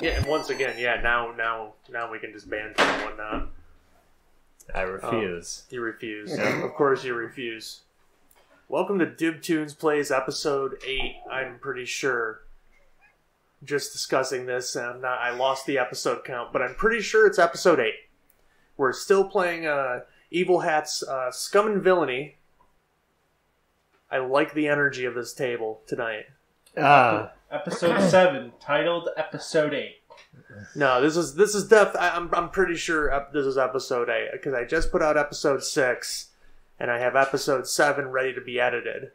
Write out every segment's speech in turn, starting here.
Yeah, and once again, now we can just ban him and whatnot. I refuse. You refuse. Of course you refuse. Welcome to DibToons Plays episode 8, I'm pretty sure. Just discussing this, and I lost the episode count, but I'm pretty sure it's episode 8. We're still playing Evil Hat's Scum and Villainy. I like the energy of this table tonight. Episode 7, titled Episode 8. No, this is I'm pretty sure this is episode 8 because I just put out episode 6, and I have episode 7 ready to be edited.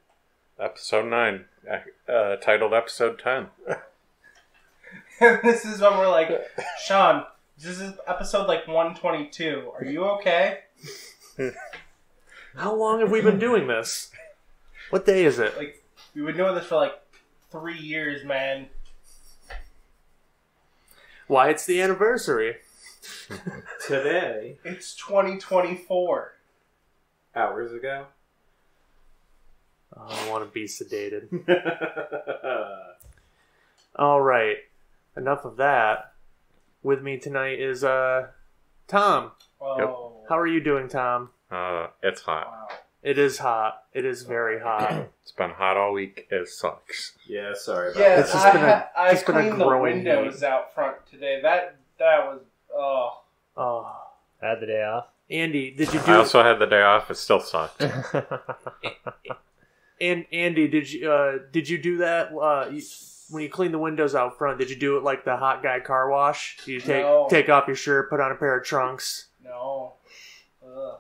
Episode 9, titled Episode 10. This is when we're like, Sean, this is episode like 122. Are you okay? How long have we been doing this? What day is it? Like, we've been doing this for like 3 years, man. Why, it's the anniversary. Today, It's 2024. hours ago. Oh, I want to be sedated. All right. Enough of that. With me tonight is Tom. Oh. How are you doing, Tom? It's hot. Wow. It is hot. It is very hot. It's been hot all week. It sucks. Yeah, sorry about Yeah, It's just been a- I just been a cleaned the growing windows out front today. That was, oh. Oh, I had the day off. Andy, did you I do? also had the day off. It still sucked. And Andy, did you do that? When you cleaned the windows out front, did you do it like the hot guy car wash? Did you No. take off your shirt, put on a pair of trunks, No. Ugh.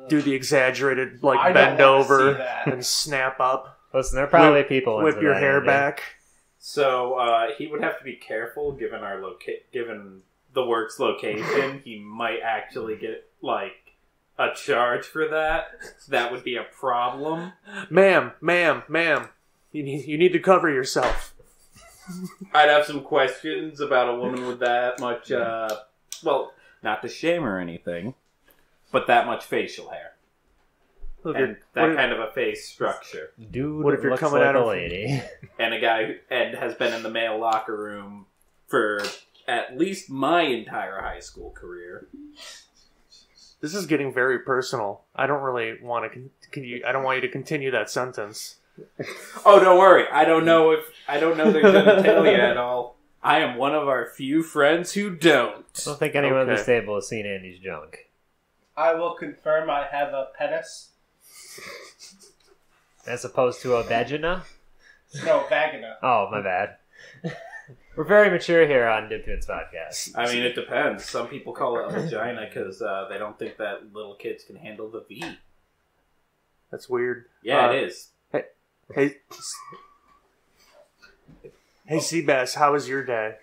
do the exaggerated I don't bend wanna over see that. and snap up, Listen, there are probably people whip into your that, hair Andy. back? So he would have to be careful given our given the work's location. He might actually get like a charge for that. So that would be a problem. Ma'am, you need to cover yourself. I'd have some questions about a woman with that much. Well, not to shame or anything, but that much facial hair and that kind of a face structure. Dude, What if you're looks coming like at a him- lady? And a guy who has been in the male locker room for at least my entire high school career. This is getting very personal. I don't really want to. I don't want you to continue that sentence. Oh, don't worry. I don't know their genitalia at all. I am one of our few friends who don't. I don't think anyone at Okay. this table has seen Andy's junk. I will confirm I have a penis. As opposed to a vagina? No, vagina. Oh, my bad. We're very mature here on DibToons Podcast. I mean, it depends. Some people call it a vagina because they don't think that little kids can handle the V. That's weird. Yeah, it is. Hey, Seabass, how was your day?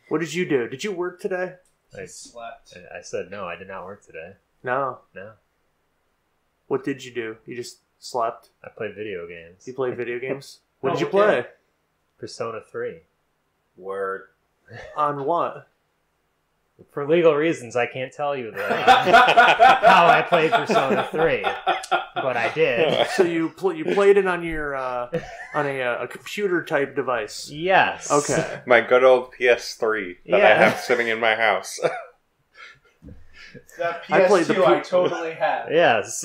What did you do? Did you work today? I Slept. said no, I did not work today. No. No. What did you do? You just slept? I played video games. You played video games? What Oh, did you okay. play? Persona 3. Word. On what? For legal reasons, I can't tell you how I played Persona 3, but I did. So you played it on your on a computer type device. Yes. Okay. My good old PS3 that I Yeah. have sitting in my house. That I played the PS2 I totally have. Yes.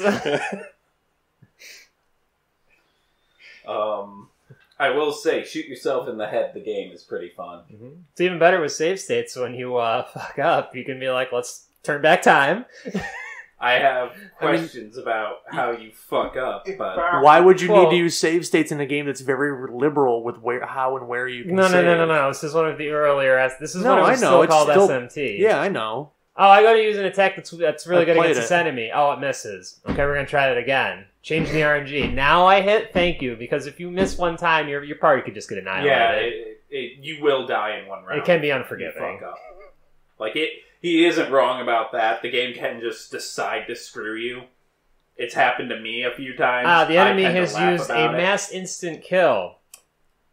I will say, shoot yourself in the head. The game is pretty fun. It's even better with save states when you fuck up. You can be like, let's turn back time. I have questions about how you fuck up, but Why would you need Well- to use save states in a game that's very liberal with how and where you can No. save? This is one of the earlier. This is No, when it I was know, still it's called still- SMT. Yeah, I know. Oh, I gotta use an attack that's really I good played against this it. enemy. Oh, it misses. Okay, we're gonna try that again. Change the RNG. Now I hit thank you, because if you miss one time, your party could just get annihilated. yeah, you will die in one round. It can be if you unforgiving. fuck up. Like he isn't wrong about that. The game can just decide to screw you. It's happened to me a few times. The enemy I tend to has laugh used a about it. mass instant kill.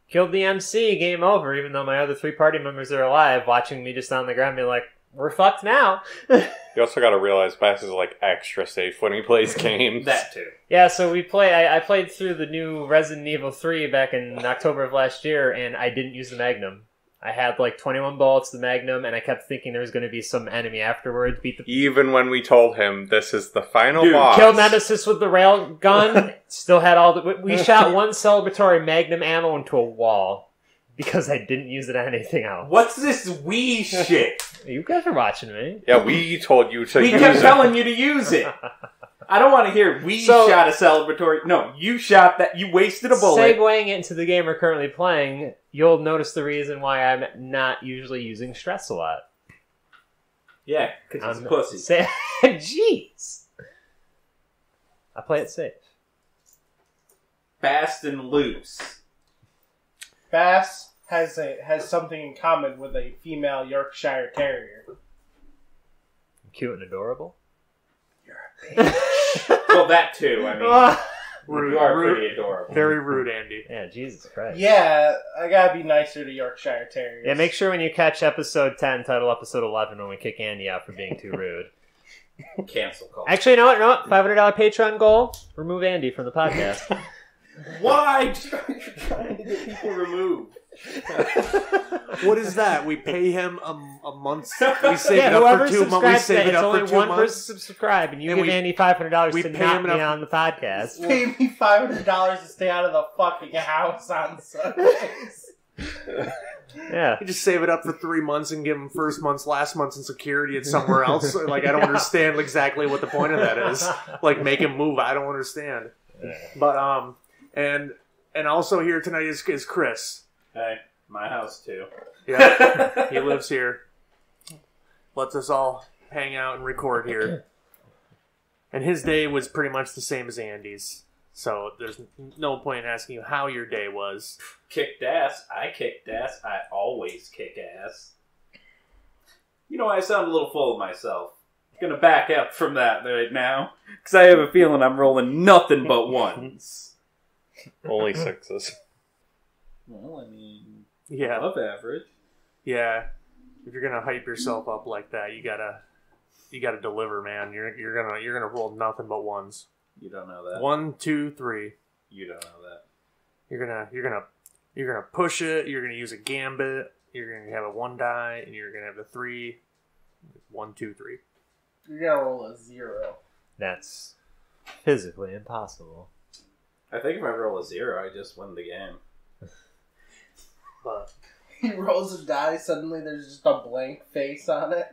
Killed the MC, game over, even though my other 3 party members are alive, watching me just on the ground be like, we're fucked now. You also got to realize Bass is like extra safe when he plays games. That too. Yeah, so I played through the new Resident Evil 3 back in October of last year, and I didn't use the Magnum. I had like 21 bullets, the Magnum, and I kept thinking there was going to be some enemy afterwards. Even when we told him this is the final Dude, boss. Killed Nemesis with the rail gun. Still had all the... We shot one celebratory Magnum ammo into a wall because I didn't use it on anything else. What's this we shit? You guys are watching me. Yeah, we told you to We use kept it. telling you to use it. I don't want to hear we shot a celebratory... No, you shot that. You wasted a bullet. Segueing into the game we're currently playing, you'll notice the reason why I'm not usually using stress a lot. Yeah, because he's a pussy. Jeez. I play it safe. Fast and loose. Bass has something in common with a female Yorkshire Terrier. Cute and adorable. Well, that too. I mean, you are pretty adorable. Very rude, Andy. Yeah, Jesus Christ. Yeah, I gotta be nicer to Yorkshire Terriers. Yeah, make sure when you catch episode 10, title episode 11, when we kick Andy out for being too rude. Cancel call. Actually, you know what? $500 Patreon goal. Remove Andy from the podcast. Why? You're trying to get people removed. What is that? We pay him a month. We save Yeah, it up whoever for 2 months. We subscribes, save it it's up only for 2 one months. person subscribe, and you And give we- Andy $500 we to pay not him be enough- on the podcast. Pay me $500 to stay out of the fucking house on Sundays. Yeah. You just save it up for 3 months and give him first month's, last month's in security at somewhere else. Like, I don't understand exactly what the point of that is. Like, make him move. I don't understand. But and also here tonight is Chris. Hey, my house too. Yeah, he lives here. Lets us all hang out and record here. And his day was pretty much the same as Andy's. So there's no point in asking you how your day was. Kicked ass. I kicked ass. I always kick ass. You know, I sound a little full of myself. I'm gonna back up from that right now. Because I have a feeling I'm rolling nothing but ones. Only sixes. Well, I mean, Yeah, above average. yeah. If you're gonna hype yourself up like that, you gotta deliver, man. You're gonna roll nothing but ones. You don't know that. 1, 2, 3. You don't know that. You're gonna push it. You're gonna use a gambit. You're gonna have a 1 die, and you're gonna have the 3. 1, 2, 3. You're gonna roll a 0. That's physically impossible. I think if I roll a 0, I just win the game. But He rolls a die, suddenly there's just a blank face on it.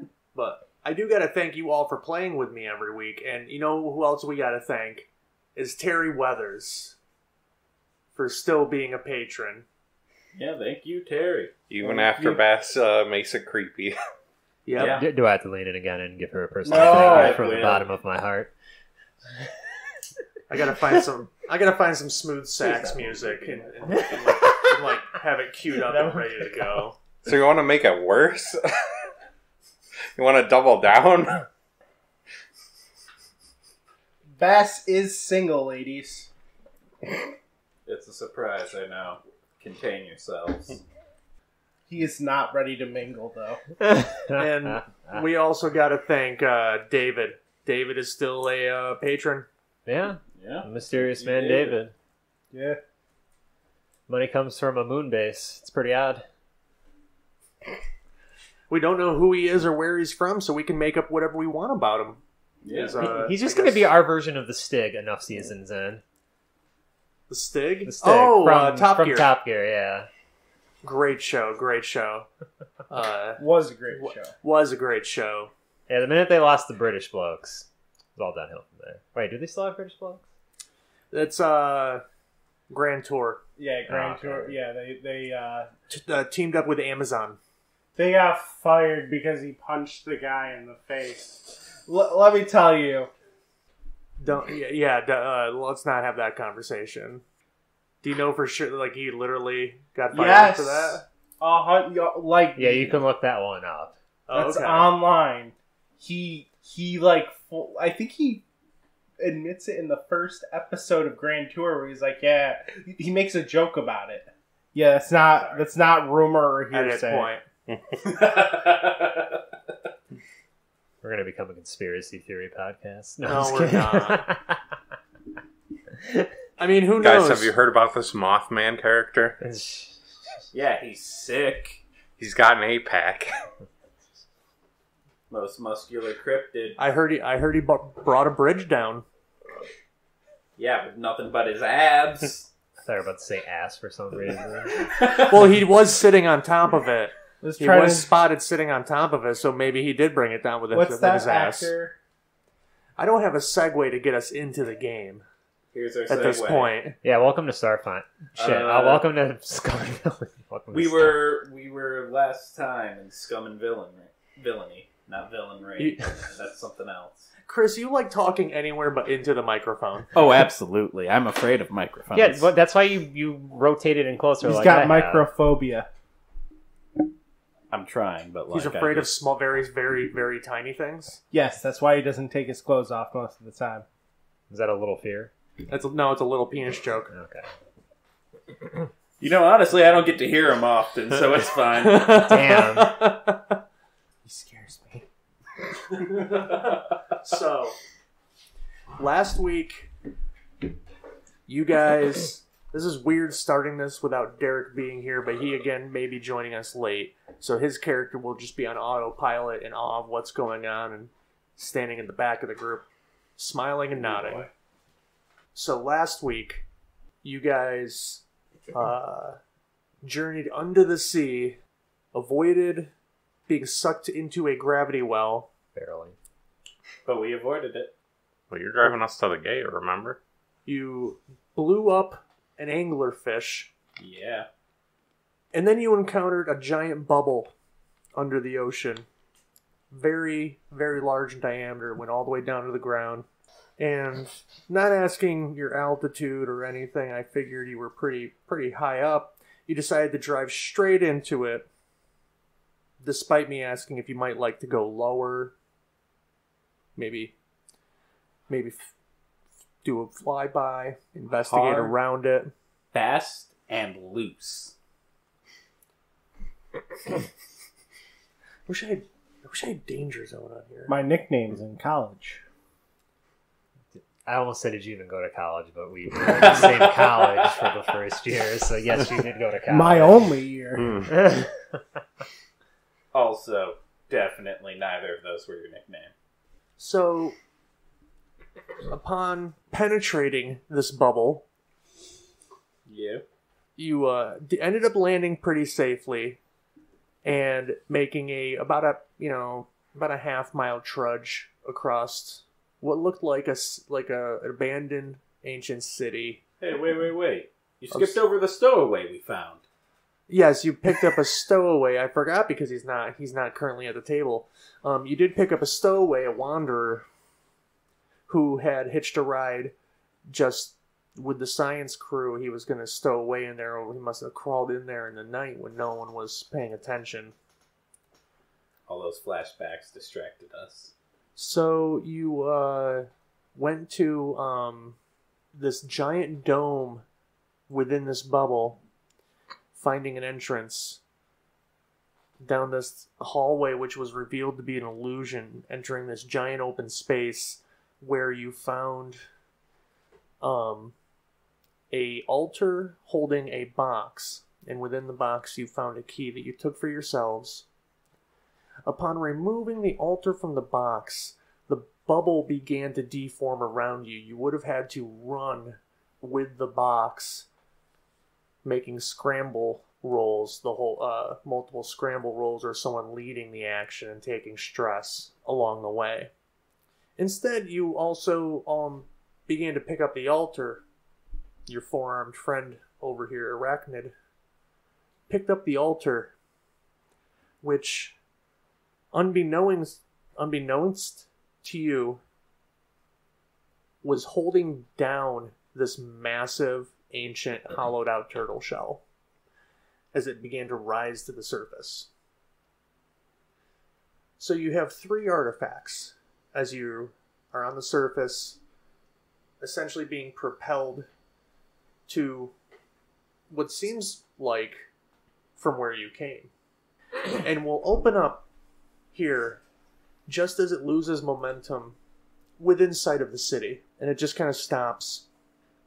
I do gotta thank you all for playing with me every week, and you know who else we gotta thank is Terry Weathers for still being a patron. Yeah, thank you, Terry. Even after Bass makes it creepy. Yep. Yeah. Do I have to lean in again and give her a personal No, thank I you from the will. bottom of my heart? I gotta find some smooth sax music and like have it queued up and ready to go. So you want to make it worse? You want to double down? Bass is single, ladies. It's a surprise, I know. Contain yourselves. He is not ready to mingle, though. And we also gotta thank David. David is still a patron. Yeah, Yeah. mysterious You man did. David. Yeah. Money comes from a moon base. It's pretty odd. We don't know who he is or where he's from, so we can make up whatever we want about him. Yeah. Is, He's just I going to guess- be our version of the Stig enough seasons in. The Stig? The Stig Oh, from Top from Gear. Top Gear, yeah. Great show, great show. Was a great show. Was a great show. Yeah, the minute they lost the British blokes, it was all downhill from there. Wait, do they still have British blokes? It's Grand Tour. Yeah, Grand okay. Tour. Yeah, they Teamed up with Amazon. they got fired because he punched the guy in the face. Let me tell you. Let's not have that conversation. Do you know for sure, like, he literally got fired Yes. for that? Like Yeah, you can look that one up. Oh, that's okay. online. He I think he admits it in the first episode of Grand Tour where he's like, yeah, he makes a joke about it. Yeah, that's not rumor or At that hearsay. point. We're going to become a conspiracy theory podcast. No, I'm just we're kidding. not. I mean, who Guys, knows? have you heard about this Mothman character? Yeah, he's sick. He's got an 8-pack. Most muscular cryptid. I heard he brought a bridge down. Yeah, with nothing but his abs. I thought you were about to say ass for some reason. Well, he was sitting on top of it. Let's He try was to. spotted sitting on top of it, so maybe he did bring it down with, What's with that his ass. actor? I don't have a segue to get us into the game Here's our at this segue. point. Yeah, welcome to Starfont. Shit, welcome to Scum and Villainy. Welcome to We were last time in Scum and Villainy, not Villainy. That's something else. Chris, you like talking anywhere but into the microphone. Oh, absolutely. I'm afraid of microphones. Yeah, but that's why you rotated in closer. He's like got I have. microphobia. I'm trying, but like He's afraid of small, very, very, very tiny things. Yes, that's why he doesn't take his clothes off most of the time. Is that a little fear? It's a little penis joke. Okay. You know, honestly, I don't get to hear him often, so it's fine. Damn. He scares me. So, last week, you guys... This is weird starting this without Derek being here, but he, again, may be joining us late. So his character will just be on autopilot in awe of what's going on and standing in the back of the group, smiling and nodding. So last week, you guys journeyed under the sea, avoided being sucked into a gravity well. Barely. But we avoided it. Well, you're driving us to the gate, remember? You blew up an anglerfish, Yeah. and then you encountered a giant bubble under the ocean. Very, very large in diameter, went all the way down to the ground. And not asking your altitude or anything, I figured you were pretty high up. You decided to drive straight into it, despite me asking if you might like to go lower. Maybe do a flyby, investigate Hard. around it. Fast and loose. Wish I had Danger Zone on here. My nickname's in college. I almost said, did you even go to college? But we were in the same college for the first year, so yes, you did go to college. My only year. Also, definitely neither of those were your nickname. So, upon penetrating this bubble, Yeah. you ended up landing pretty safely and making about a half-mile trudge across what looked like an abandoned ancient city. Hey, wait. You skipped over the stowaway we found. Yes, you picked up a stowaway. I forgot because he's not currently at the table. You did pick up a stowaway, a wanderer, who had hitched a ride just with the science crew. He was going to stow away in there. He must have crawled in there in the night when no one was paying attention. All those flashbacks distracted us. So you went to this giant dome within this bubble, finding an entrance down this hallway, which was revealed to be an illusion, entering this giant open space where you found a altar holding a box, and within the box you found a key that you took for yourselves. Upon removing the altar from the box, the bubble began to deform around you. You would have had to run with the box, making scramble rolls, multiple scramble rolls, or someone leading the action and taking stress along the way. Instead, you also began to pick up the altar. Your four-armed friend over here, Arachnid, picked up the altar, which, unbeknownst to you, was holding down this massive, ancient, hollowed-out turtle shell as it began to rise to the surface. So you have 3 artifacts as you are on the surface, essentially being propelled to what seems like from where you came. And we'll open up here just as it loses momentum within sight of the city, and it just kind of stops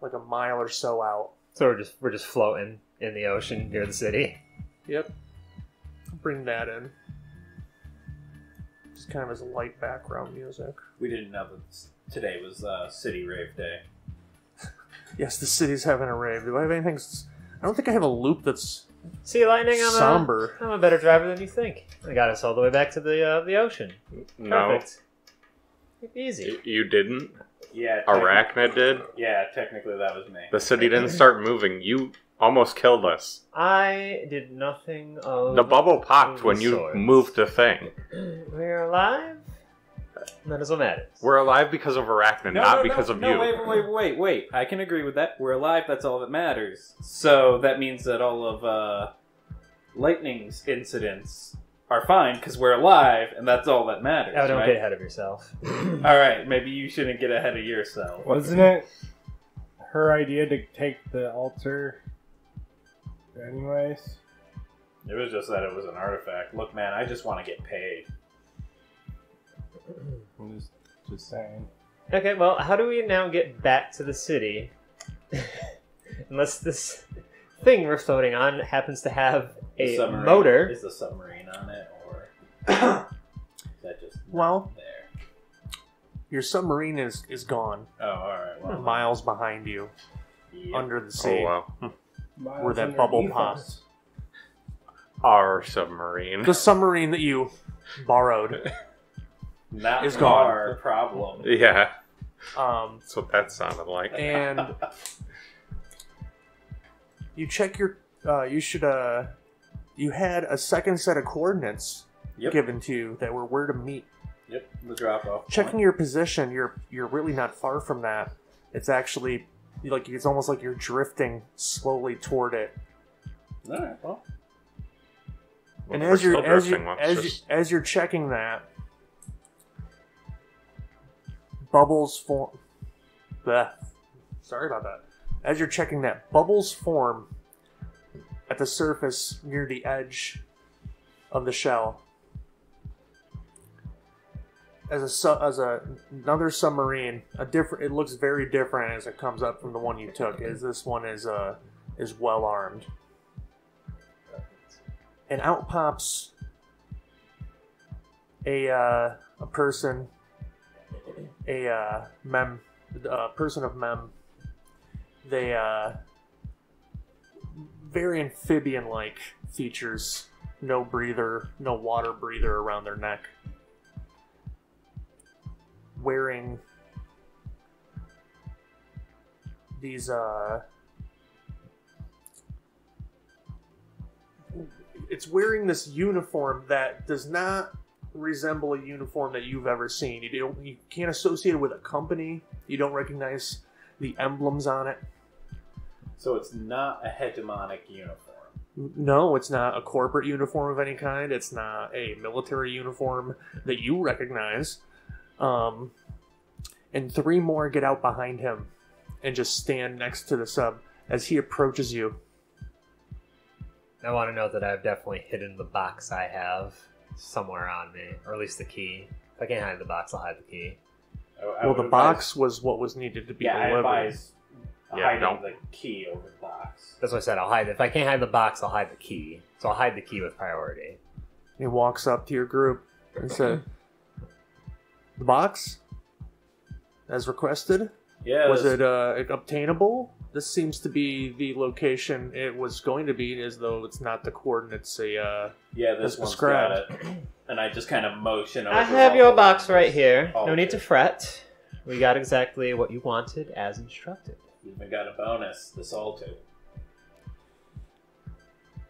like a mile or so out. So we're just floating in the ocean near the city. Yep. bring that in. Just kind of as light background music. We didn't know that today was City Rave Day. Yes, the city's having a rave. Do I have anything? I don't think I have a loop that's See, Lightning, somber. I'm a better driver than you think. I got us all the way back to the ocean. No, Perfect. Easy. you didn't. Yeah. Arachnid did. Yeah, technically that was me. The city didn't start moving. You almost killed us. I did nothing of The bubble popped of when the you sort. moved the thing. We're alive. That is what matters. We're alive because of Arachnid, not because of you. Wait. I can agree with that. We're alive, that's all that matters. So that means that all of Lightning's incidents are fine because we're alive, and that's all that matters. Oh, don't right? get ahead of yourself. Alright, maybe you shouldn't get ahead of yourself. Wasn't it her idea to take the altar anyways? It was just that it was an artifact. Look, man, I just want to get paid. I'm just saying. Okay, well, how do we now get back to the city? Unless this thing we're floating on happens to have a Submarine. motor. Is the submarine on it, or is that just Well, there? your submarine is gone. Oh, alright. Well, Miles behind you, yeah. under the sea, Oh wow. where that bubble Underneath popped. us. Our submarine. The submarine that you borrowed. Not is gone. our problem. Yeah, Um, that's what that sounded like. and you check your. You had a second set of coordinates Yep. given to you that were where to meet. Yep, the drop off. Checking your position, you're really not far from that. It's actually like it's almost like you're drifting slowly toward it. Alright, well. And We're as still you're drifting, let's just- as you're checking that, bubbles form. Bleh. Sorry about that. As you're checking that, bubbles form at the surface near the edge of the shell. As another submarine, it looks very different as it comes up from the one you took. As this one is well armed, and out pops a person, a person of mem. They very amphibian-like features. No breather, no water breather around their neck. Wearing these it's wearing this uniform that does not resemble a uniform that you've ever seen. You can't associate it with a company. You don't recognize the emblems on it. So it's not a hegemonic uniform. No, it's not a corporate uniform of any kind. It's not a military uniform that you recognize. And three more get out behind him and just stand next to the sub as he approaches you. I want to note that I've definitely hidden the box I have somewhere on me, or at least the key. If I can't hide the box, I'll hide the key. I Well, would the advise- box was what was needed to be Yeah, I delivered. advise Yeah, hiding don't- the key over the box. That's what I said. I'll hide it. If I can't hide the box, I'll hide the key. So I'll hide the key with priority. He walks up to your group and said, "The box, as requested, Yeah. was it obtainable? This seems to be the location it was going to be, as though it's not the coordinates." Yeah, this as one's prescribed. got it. And I just kind of motion over. I have all your the box ones. right here. All No need good. to fret. We got exactly what you wanted as instructed. We even got a bonus. This altar.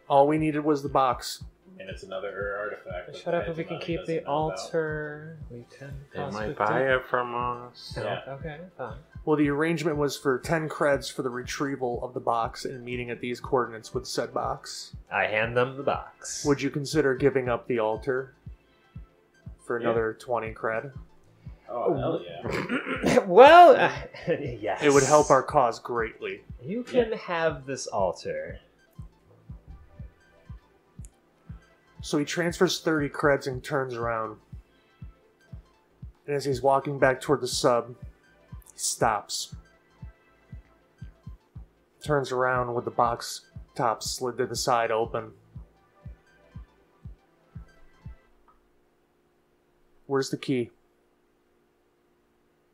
All we needed was the box. And it's another artifact. that Shut up the if we can Hegemony keep doesn't the know about. altar. We can They possibly might buy do- it from us. No, Yeah. Okay, fine. Well, the arrangement was for 10 creds for the retrieval of the box and meeting at these coordinates with said box. I hand them the box. Would you consider giving up the altar for another 20 cred? Oh, hell yeah. Well, yes. It would help our cause greatly. You can have this altar. So he transfers 30 creds and turns around. And as he's walking back toward the sub, he stops. Turns around with the box top slid to the side open. Where's the key?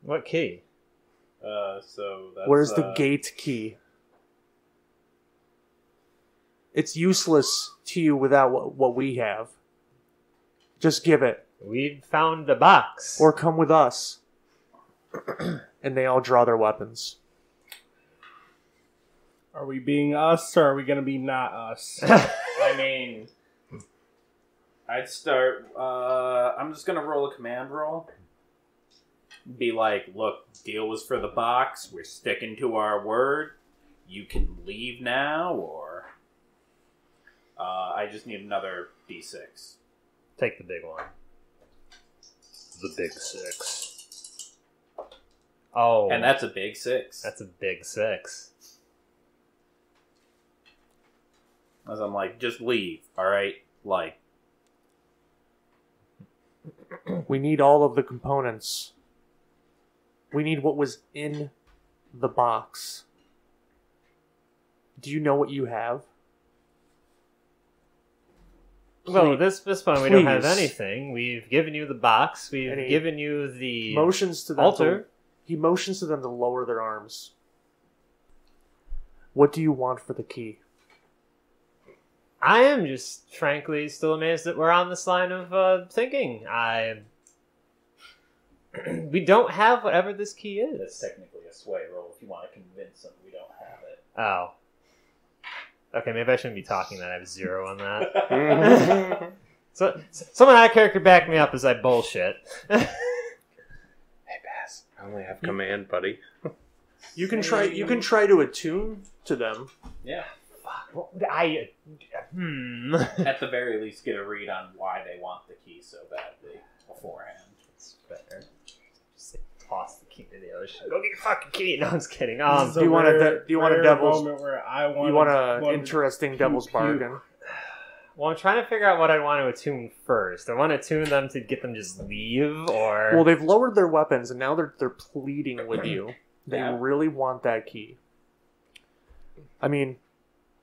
What key? So that's, Where's the gate key? It's useless to you without what we have. Just give it. We found the box. Or come with us. And they all draw their weapons. Are we being us, or are we going to be not us? I mean, I'd start. I'm just gonna roll a command roll. Be like, look, deal was for the box. We're sticking to our word. You can leave now, or I just need another d6. Take the big one. The big 6. Oh. And that's a big 6. That's a big 6. As I'm like, just leave, alright? Like, We need all of the components. We need what was in the box. Do you know what you have? Well, at this point, we don't have Please. anything. We've given you the box. We've And he given you the Motions to them. altar. He motions to them to lower their arms. What do you want for the key? I am just, frankly, still amazed that we're on this line of thinking. We don't have whatever this key that's is. technically a sway roll if you want to convince them we don't have it. Oh. Okay, maybe I shouldn't be talking that. I have 0 on that. So, someone out of character back me up as I bullshit. Hey, Bass. I only have command, buddy. You can try to attune to them. Yeah. At At the very least, get a read on why they want the key so badly beforehand. It's better. Just say, toss the key to the ocean. Go get your fucking key. No, I'm just kidding. This is do you want a devil's? moment where I want You want an interesting devil's bargain? Well, I'm trying to figure out what I want to attune first. I want to attune them to get them to just leave, or Well, they've lowered their weapons and now they're pleading with you. They Yeah. really want that key. I mean,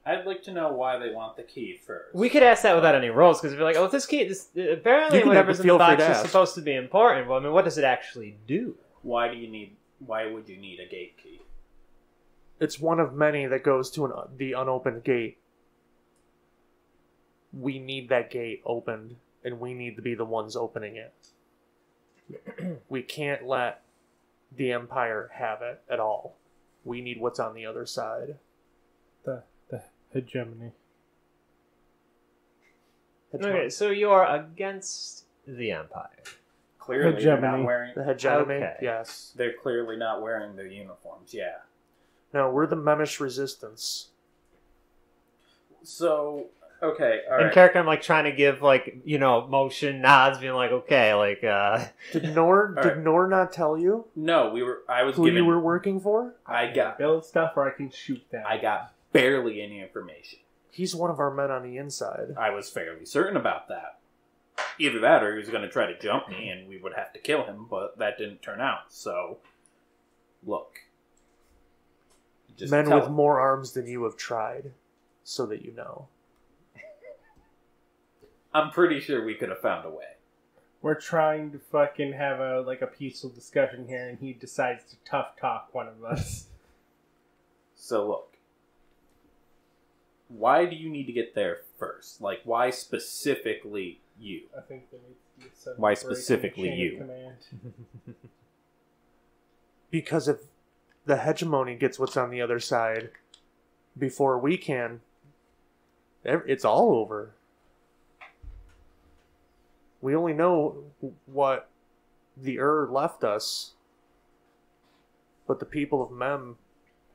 I'd like to know why they want the key first. we could ask that without any rolls, because if you're like, oh, this key, apparently You can whatever's in the feel free box to is ask. supposed to be important. Well, I mean, what does it actually do? Why would you need a gate key? it's one of many that goes to the unopened gate. We need that gate opened, and we need to be the ones opening it. We can't let the Empire have it at all. We need what's on the other side. the hegemony. Okay, so you're against the Empire. Clearly, they're Hegemony. not wearing. The hegemony? Okay. Yes. They're clearly not wearing their uniforms. Yeah. No, we're the Memish Resistance. So okay, all In right. character, I'm like trying to give motion nods, being like, okay, like Did Nor All right. not tell you No, I was who given. you were working for? I got Build stuff, or I can shoot them. barely any information. He's one of our men on the inside. I was fairly certain about that. Either that, or he was going to try to jump me, and we would have to kill him. But that didn't turn out. So, look, just Men tell with him. more arms than you have tried, so that you know. I'm pretty sure we could have found a way. We're trying to fucking have a peaceful discussion here, and he decides to tough talk one of us. So look, why do you need to get there first? Like, why specifically you? I think there needs to be some Why break in the specifically chain of you? command. Because if the hegemony gets what's on the other side before we can, it's all over. We only know what the left us, but the people of Mem,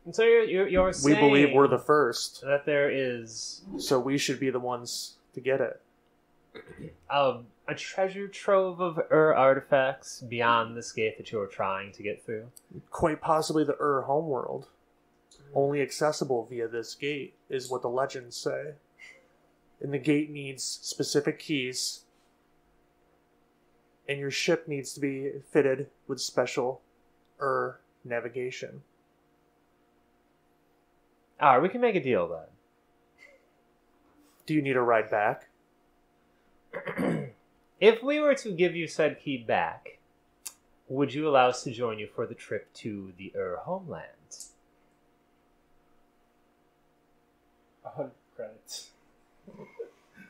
and so you're we saying believe we're the first, that there is so we should be the ones to get it. a treasure trove of artifacts beyond this gate that you're trying to get through. Quite possibly the homeworld, only accessible via this gate, is what the legends say. And the gate needs specific keys, and your ship needs to be fitted with special navigation. Alright, we can make a deal then. Do you need a ride back? If we were to give you said key back, would you allow us to join you for the trip to the homeland? 100 credits.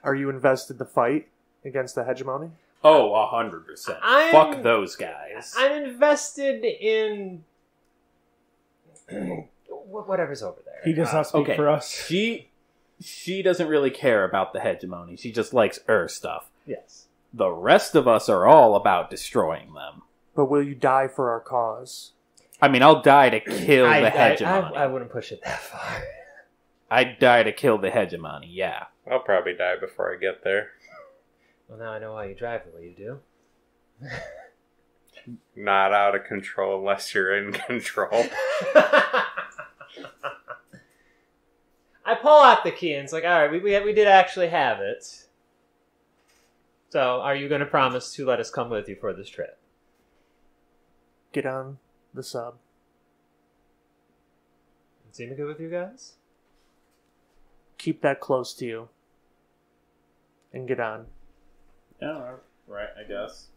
Are you invested in the fight against the Hegemony? Oh, 100%. Fuck those guys. I'm invested in whatever's over there. He does not speak okay. for us. She doesn't really care about the hegemony. She just likes stuff. Yes. The rest of us are all about destroying them. But will you die for our cause? I mean, I'll die to kill the hegemony. I wouldn't push it that far. I'd die to kill the hegemony, yeah. I'll probably die before I get there. Well, now I know why you drive the way you do. Not out of control unless you're in control. I pull out the key and it's like, all right, we did actually have it. So, are you going to promise to let us come with you for this trip? Get on the sub. Seem good with you guys? Keep that close to you. And get on. Yeah, right, I guess.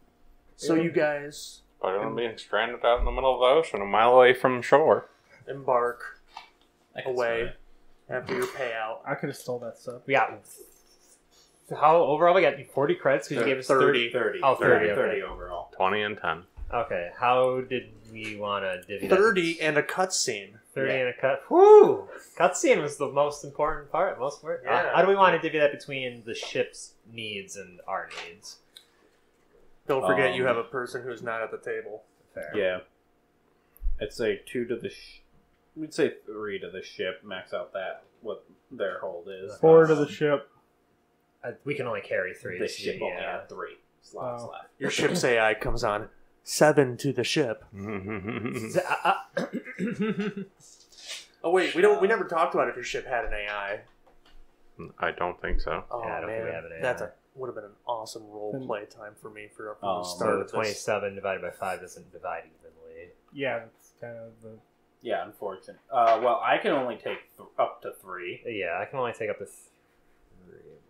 So you guys But I'm being stranded out in the middle of the ocean, a mile away from shore. embark I can away after your payout. I could have stole that stuff. We got... How overall we got 40 credits because you gave us 30. 30. Oh, 30, okay. 30 overall. 20 and 10. Okay, how did we want to divvy that? 30 and a cutscene. 30 Yeah. and a cut. Woo! Cutscene was the most important part. Yeah. How do we want to divvy that between the ship's needs and our needs? Don't forget you have a person who's not at the table. Fair. Yeah. I'd say 2 to the we'd say 3 to the ship, max out that, what their hold is. 4 to the ship. We can only carry 3. The ship only had 3 slots Oh. left. Your ship's AI comes on. 7 to the ship. Oh wait, we never talked about if your ship had an AI. I don't think so. Oh Yeah, I don't think man, we have an AI. that would have been an awesome role play time for me for the Oh, start So of this. 27 divided by 5 doesn't divide evenly. Yeah, that's kind of the... Yeah, unfortunate. Well, I can only take up to 3. Yeah, I can only take up to 3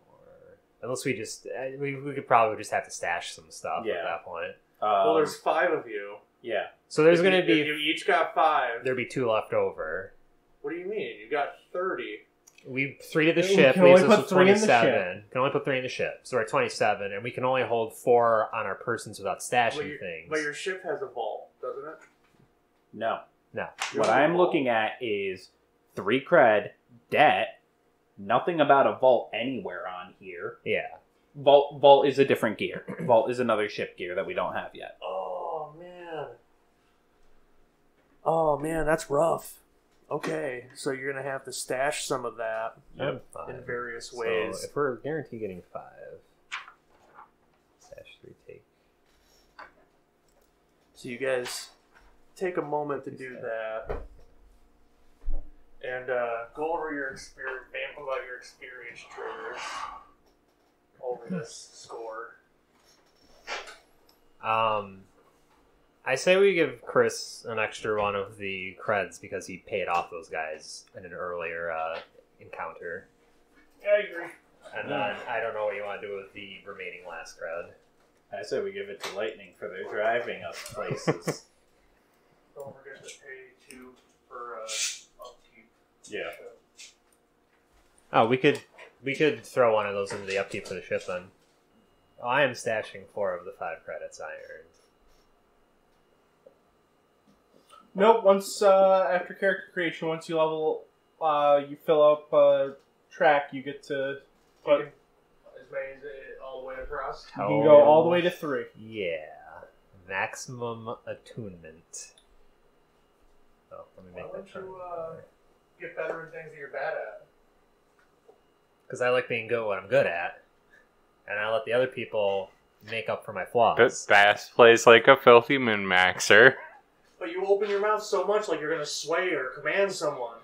more. Unless we just... we could probably just have to stash some stuff at that point. Well, there's 5 of you. Yeah. So there's If going you- to be... if you each got 5. There'd be 2 left over. What do you mean? You got 30. 3 to the We ship can leaves only us put with 3 in the 27. Can only put 3 in the ship. So we're at 27, and we can only hold 4 on our persons without stashing But things. But your ship has a vault, doesn't it? No. No. What I'm looking at is 3 cred, debt, nothing about a vault anywhere on here. Yeah. Vault is a different gear. Vault is another ship gear that we don't have yet. Oh man. Oh man, that's rough. Okay, so you're gonna have to stash some of that I'm fine. in various So ways. if we're guaranteed getting 5, stash 3 take. So you guys take a moment to do that, and go over your experience, vamp about your experience triggers over this score. I say we give Chris an extra one of the creds because he paid off those guys in an earlier encounter. Yeah, I agree. And then I don't know what you want to do with the remaining last cred. I say we give it to Lightning for their driving us places. Don't forget to pay 2 for upkeep. Yeah. Oh, we could throw one of those into the upkeep for the ship then. Oh, I am stashing 4 of the 5 credits I earned. Nope, once, after character creation, once you level, you fill up, track, you get to... You can, as many as all the way across. You can go all the way to 3. Yeah. Maximum attunement. Oh, let me Why make don't that turn. you get better at things that you're bad at? Because I like being good at what I'm good at. And I let the other people make up for my flaws. But Bass plays like a filthy min-maxer. But you open your mouth so much like you're gonna sway or command someone.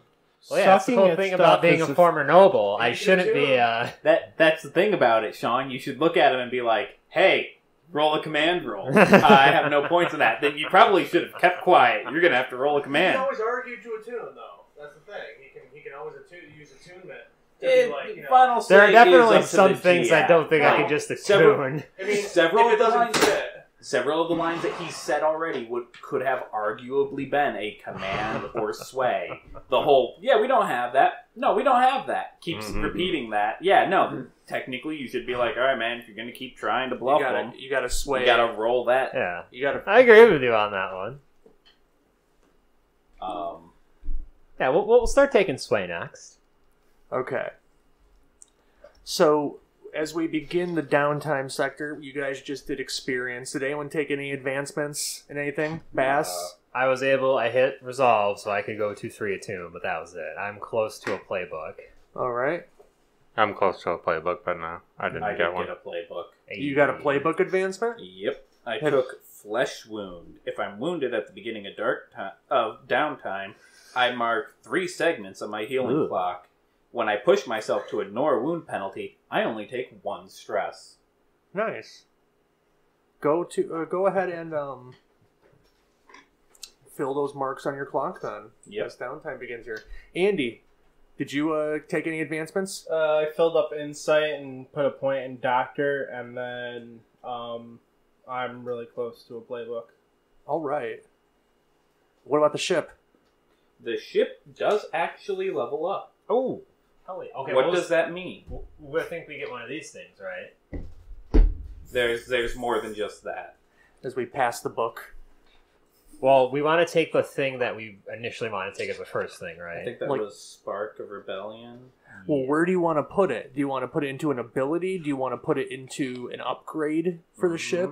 Well, yeah, that's the Sucking whole at thing stuff about being is a former noble. I You shouldn't do be, too. That's the thing about it, Sean. You should look at him and be like, hey, roll a command roll. I have no points in that. Then you probably should have kept quiet. You're going to have to roll a He can command. always argue to attune, though. That's the thing. He can always use attunement Final There are say definitely is up to some the things I GM. don't think I Like, could just several- attune. I mean, Several if of it the doesn't lines, fit. several of the lines that he said already could have arguably been a command or sway. The whole, yeah, we don't have that. No, we don't have that. Keeps repeating that. Yeah, no, technically you should be like, all right, man, if you're going to keep trying to bluff them, You gotta sway. you got to roll that. Yeah, You gotta. I agree with you on that one. Yeah, we'll start taking sway next. Okay. So, as we begin the downtime sector, you guys just did experience. Did anyone take any advancements in anything? Bass? I hit resolve so I could go 2-3 attune, but that was it. I'm close to a playbook. Alright. I'm close to a playbook, but no, I didn't I get did one. get a playbook. You got a playbook advancement? Yep. I took flesh wound. If I'm wounded at the beginning of downtime, I mark 3 segments of my healing clock. When I push myself to ignore a wound penalty, I only take 1 stress. Nice. Go ahead and fill those marks on your clock then. Yep. As downtime begins here. Andy, did you take any advancements? I filled up insight and put a point in doctor, and then I'm really close to a playbook. All right. What about the ship? The ship does actually level up. Oh, okay. What does that mean? I think we get one of these things, right? There's more than just that. As we pass the book. Well, we want to take the thing that we initially want to take as the first thing, right? I think that Like- was Spark of Rebellion. Well, where do you want to put it? Do you want to put it into an ability? Do you want to put it into an upgrade for the ship?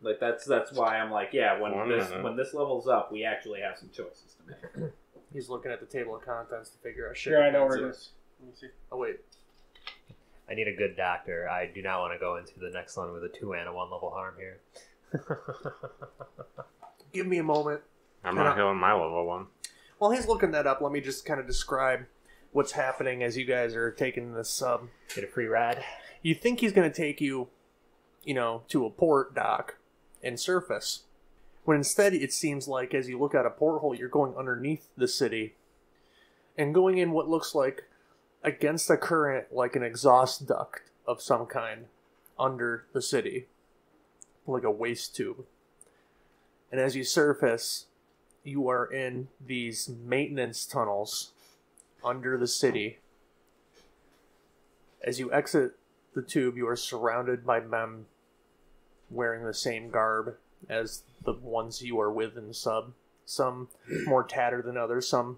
Like that's why I'm like, yeah, One when minute. this levels up, we actually have some choices to make. He's looking at the table of contents to figure out ship. Sure, I know where it advances. is. Let me see. Oh, wait. I need a good doctor. I do not want to go into the next one with a 2 and a 1 level harm here. Give me a moment. I'm not healing my level 1. While he's looking that up, let me just kind of describe what's happening as you guys are taking this sub. Get a free ride. You think he's going to take you, to a port dock and surface. When instead it seems like as you look out a porthole, you're going underneath the city and going in what looks like against a current, like an exhaust duct of some kind under the city, like a waste tube. And as you surface, you are in these maintenance tunnels under the city. As you exit the tube, you are surrounded by men wearing the same garb as the ones you are with in the sub. Some more tattered than others. Some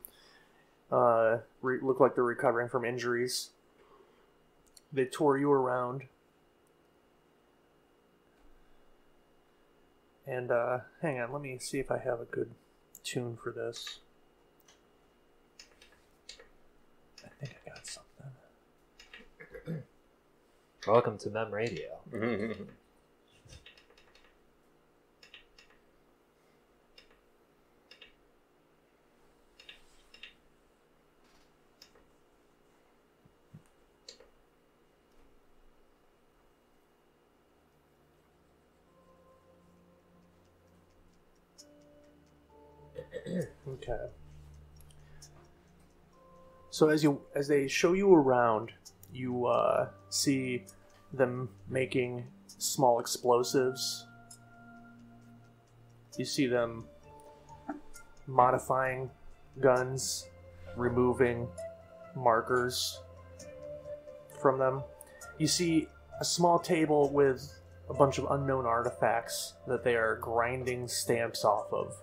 look like they're recovering from injuries. They tour you around. And, hang on, let me see if I have a good tune for this. I think I got something. Welcome to Mem Radio. Okay. So as they show you around, you see them making small explosives. You see them modifying guns, removing markers from them. You see a small table with a bunch of unknown artifacts that they are grinding stamps off of,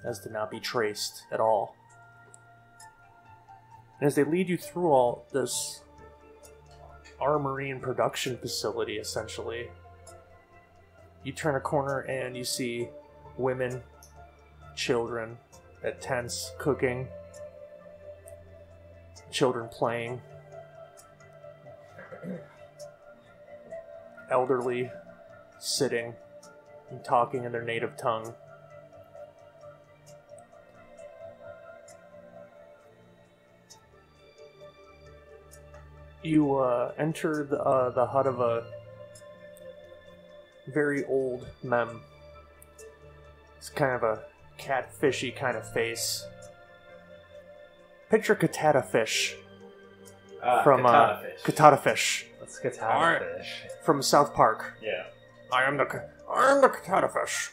as to not be traced at all. And as they lead you through all this armory and production facility, essentially, you turn a corner and you see women, children at tents cooking, children playing, elderly sitting and talking in their native tongue. You enter the hut of a very old mem. It's kind of a catfishy kind of face. Picture Katata fish. from Katata Fish Let's get out of fish. from South Park. Yeah. I am the Katata Fish.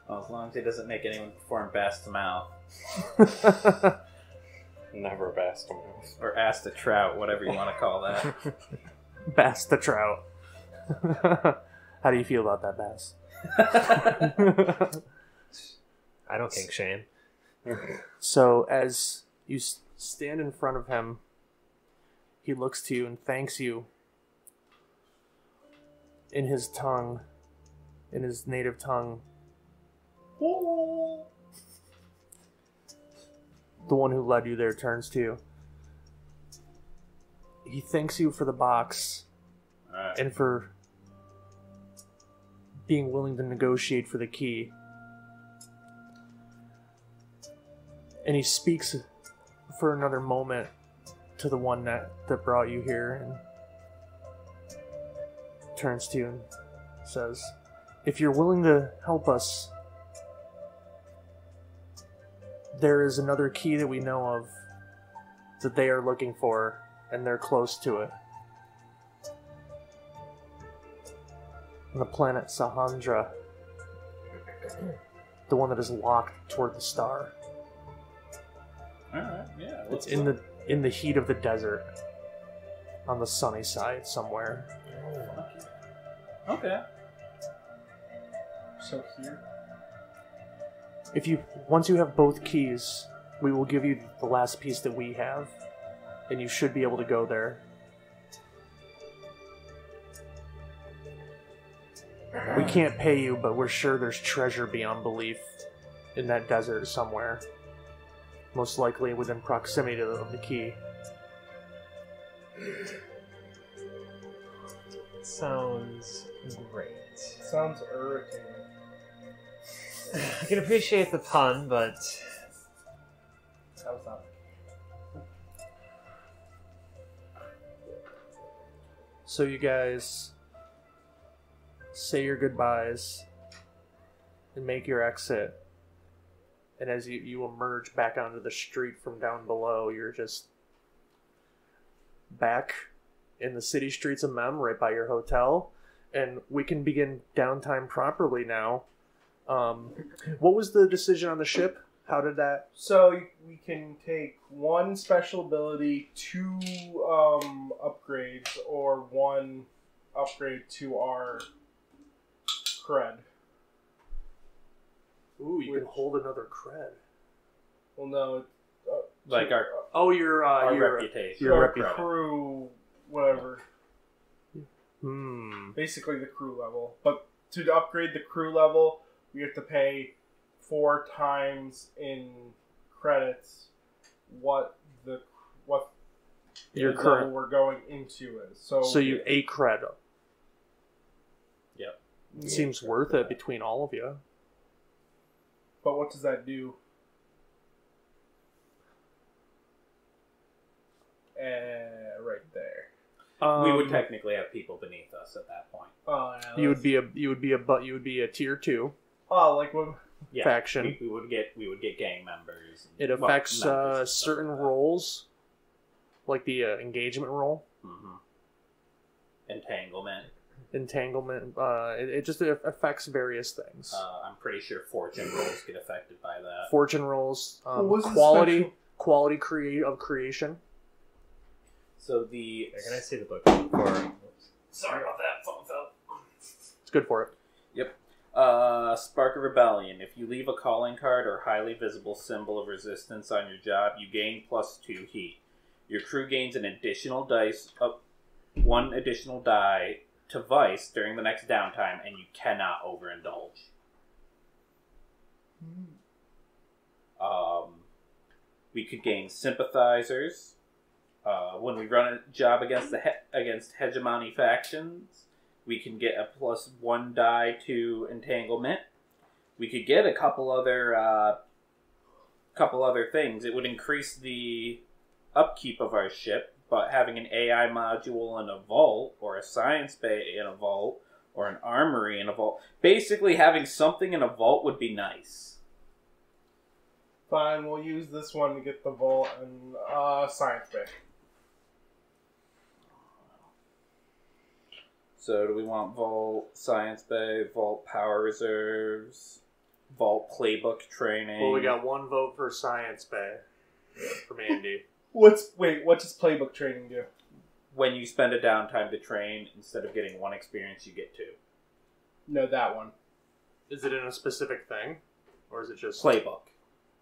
Well, as long as he doesn't make anyone perform bass to mouth. Never best him. Or ass to trout, whatever you want to call that. Bass the trout. How do you feel about that, Bass? I don't kink shame. So as you stand in front of him, he looks to you and thanks you in his tongue, in his native tongue. The one who led you there turns to you. He thanks you for the box and for being willing to negotiate for the key. And he speaks for another moment to the one that brought you here and turns to you and says, if you're willing to help us, there is another key that we know of that they are looking for, and they're close to it. On the planet Sahandra, the one that is locked toward the star. Alright, yeah. It's in the heat of the desert, on the sunny side somewhere. Okay. So here. Once you have both keys, we will give you the last piece that we have, and you should be able to go there. We can't pay you, but we're sure there's treasure beyond belief in that desert somewhere. Most likely within proximity of the key. Sounds great. Sounds irritating. I can appreciate the pun, but How's that? So you guys say your goodbyes and make your exit. And as you emerge back onto the street from down below, you're just back in the city streets of Mem, right by your hotel. And we can begin downtime properly now. What was the decision on the ship? How did that... So we can take one special ability, 2 upgrades, or 1 upgrade to our cred. Ooh, you can hold another cred. Well, no. Like our Your reputation. Your Our reputation. crew, whatever. Hmm. Basically the crew level. But to upgrade the crew level, we have to pay 4 times in credits what Your level current... we're going into is. So you 8 cred. Yep. Seems worth it between all of you. But what does that do? Right there. We would technically have people beneath us at that point. Oh, yeah, You would be a tier 2 Oh, like when... Yeah, faction. We would get gang members. It affects certain roles, like the engagement role, Entanglement. entanglement. It just affects various things. I'm pretty sure fortune rolls get affected by that. Fortune rolls, What was the quality of creation. So the can I see the book? sorry about that, phone fell. It's good for it. Yep. Spark of Rebellion. If you leave a calling card or highly visible symbol of resistance on your job, you gain +2 heat. Your crew gains an additional dice of 1 additional die to Vice during the next downtime, and you cannot overindulge. We could gain sympathizers. When we run a job against Hegemony factions, we can get a +1 die to entanglement. We could get a couple other things. It would increase the upkeep of our ship, but having an AI module in a vault, or a science bay in a vault, or an armory in a vault, basically having something in a vault would be nice. Fine, we'll use this one to get the vault and science bay. So do we want Vault, Science Bay, Vault Power Reserves, Vault Playbook Training? Well, we got one vote for Science Bay from Andy. What does playbook training do? When you spend a downtime to train, instead of getting 1 experience, you get 2. No, that one. Is it in a specific thing? Or is it just... Playbook.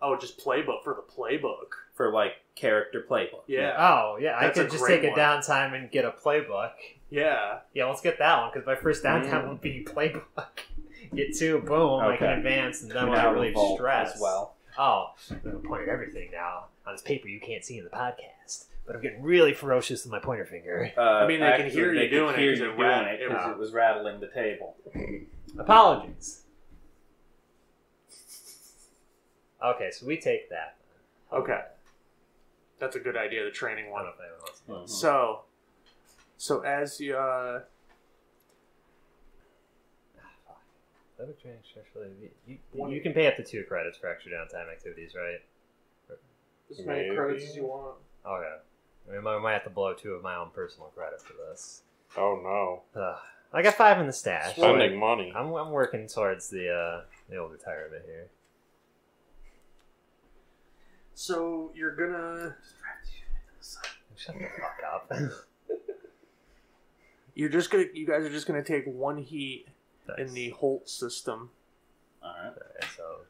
Oh, just playbook for the playbook. For, like, character playbook. Yeah. Oh, yeah. That's I a could just great take a one. downtime and get a playbook. Yeah. Yeah, let's get that one, because my first downtime would be playbook. Get 2, boom, I can advance, and then I'm not really Vault stressed. as well. Oh, I'm going to point at everything now on this paper you can't see in the podcast. But I'm getting really ferocious with my pointer finger. I mean, they can hear you they could doing it hear 'cause you it doing it because yeah. it was rattling the table. Apologies. Okay, so we take that. Okay. That's a good idea, the training I one. don't know if anyone else knows. So as you, You can pay up to 2 credits for extra downtime activities, right? as many Maybe. credits as you want. Okay. I mean, I might have to blow 2 of my own personal credit for this. Oh no. I got 5 in the stash. Spending money. I'm working towards the old retirement here. So you're gonna, Shut the fuck up. you guys are just gonna take 1 heat in the Holt system. Alright.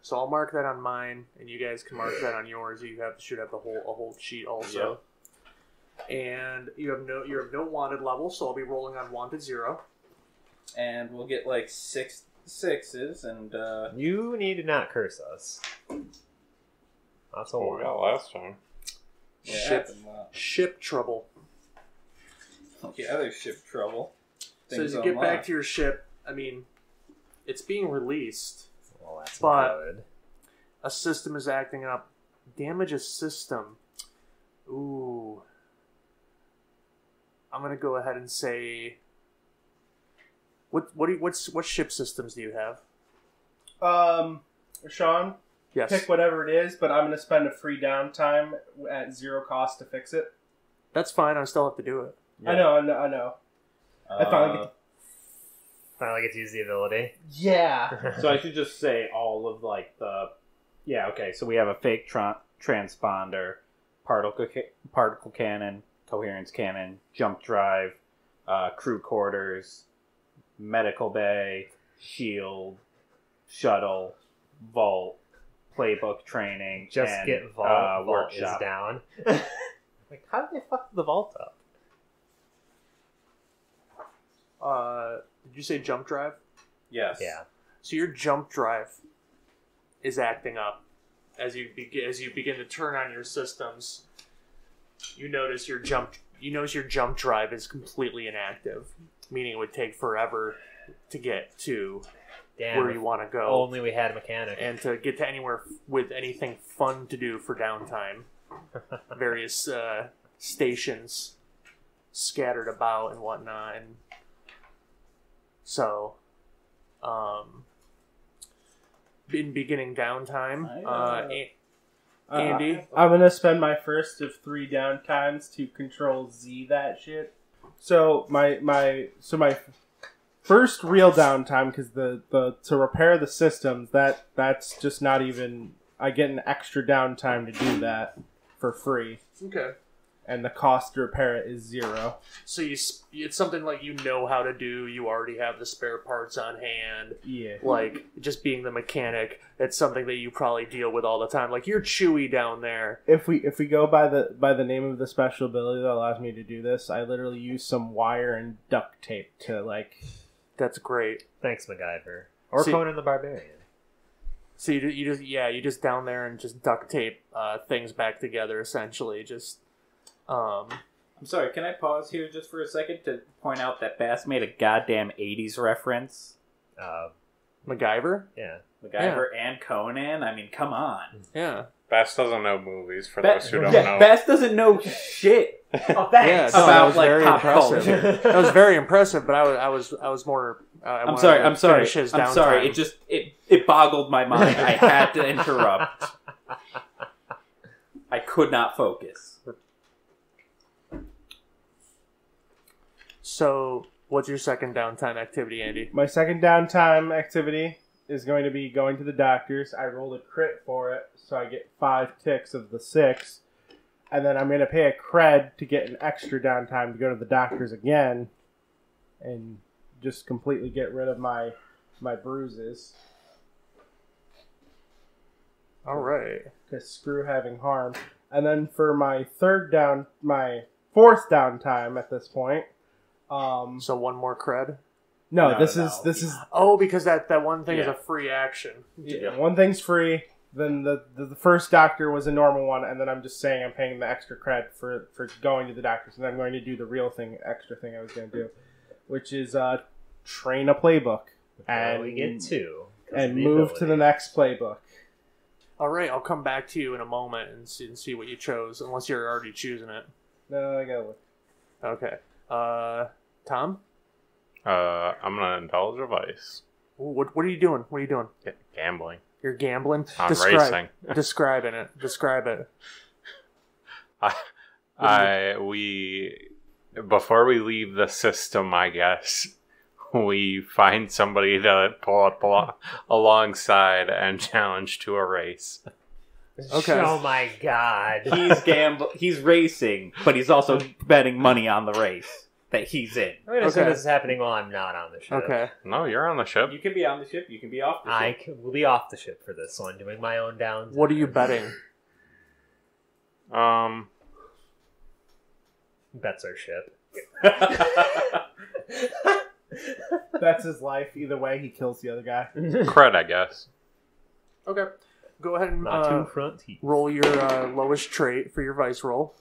So I'll mark that on mine, and you guys can mark that on yours. You should have a whole sheet also. And you have no wanted level, so I'll be rolling on wanted 0. And we'll get like 6 6s, and You need to not curse us. That's a What we got one. last time. yeah, it Ship. happened a lot. Ship trouble. Yeah, there's ship trouble. So as you get back to your ship, I mean, it's being released. Well, that's But- good. A system is acting up. Damage a system. Ooh. I'm gonna go ahead and say. What ship systems do you have? Sean, Yes, pick whatever it is, but I'm going to spend a free downtime at 0 cost to fix it. that's fine. I still have to do it. I know. I Finally get to use the ability. Yeah. So I should just say all of like the. Yeah, okay. So we have a fake transponder, particle cannon, coherence cannon, jump drive, crew quarters, medical bay, shield, shuttle, vault, playbook training, Just and, get vault. Vault is workshop. down. Like, how did they fuck the vault up? Did you say jump drive? Yes. Yeah. So your jump drive is acting up as you begin to turn on your systems. You notice your jump drive is completely inactive, meaning it would take forever to get to Damn. where you want to go, Only we had a mechanic. and to get to anywhere with anything fun to do for downtime. Various stations scattered about and whatnot, and so in beginning downtime, Andy. I'm going to spend my first of 3 downtimes to control Z that shit. So my first real downtime, because the to repair the systems, that's just not even. I get an extra downtime to do that for free, Okay. and the cost to repair it is 0. So it's something like you know how to do. You already have the spare parts on hand. Yeah. Like just being the mechanic, it's something that you probably deal with all the time. Like you're Chewy down there. If we go by the name of the special ability that allows me to do this, I literally use some wire and duct tape to like. That's great. Thanks, MacGyver. Or See- Conan the Barbarian. So you just down there and just duct tape things back together essentially. Just I'm sorry, can I pause here just for a second to point out that Bass made a goddamn 80s reference? MacGyver. Yeah. MacGyver and Conan? I mean, come on. Yeah. Bass doesn't know movies, for those who don't Yeah, know. Bass doesn't know shit. Oh, Yeah, thanks! no, that About, was like, very pop impressive. culture. That was very impressive, but I was more. I I'm wanted sorry, to I'm sorry. finish his I'm sorry. downtime. It boggled my mind. I had to interrupt. I could not focus. So What's your second downtime activity, Andy? My second downtime activity is going to be going to the doctors. I rolled a crit for it, so I get 5 ticks of the 6. And then I'm going to pay a cred to get an extra downtime to go to the doctors again. And just completely get rid of my bruises. All right. Because screw having harm. And then for my fourth downtime at this point. So one more cred? No, No, this no. is Oh, because that one thing is Yeah. a free action. yeah, one thing's free. Then the first doctor was a normal one, and then I'm just saying I'm paying the extra cred for going to the doctors, and I'm going to do the real extra thing I was going to do, which is train a playbook And we get 2. 'cause and of the move to ability. the next playbook. All right, I'll come back to you in a moment and see what you chose, unless you're already choosing it. No, I gotta look. Okay. Tom? I'm gonna indulge a vice. What are you doing? What are you doing? Gambling. You're gambling? I'm racing. Describing it. Describe it. Before we leave the system, I guess, we find somebody to pull up alongside and challenge to a race. Okay. Oh my god. He's racing, but he's also betting money on the race that he's in. I'm going to assume Okay. this is happening while I'm not on the ship. Okay. No, you're on the ship. You can be on the ship. You can be off the I ship. will be off the ship for this one, doing my own downs. What are you betting? Bets our ship. That's his life. Either way, he kills the other guy. Cred, I guess. Okay. Go ahead and My 2 front teeth. roll your lowest trait for your vice roll.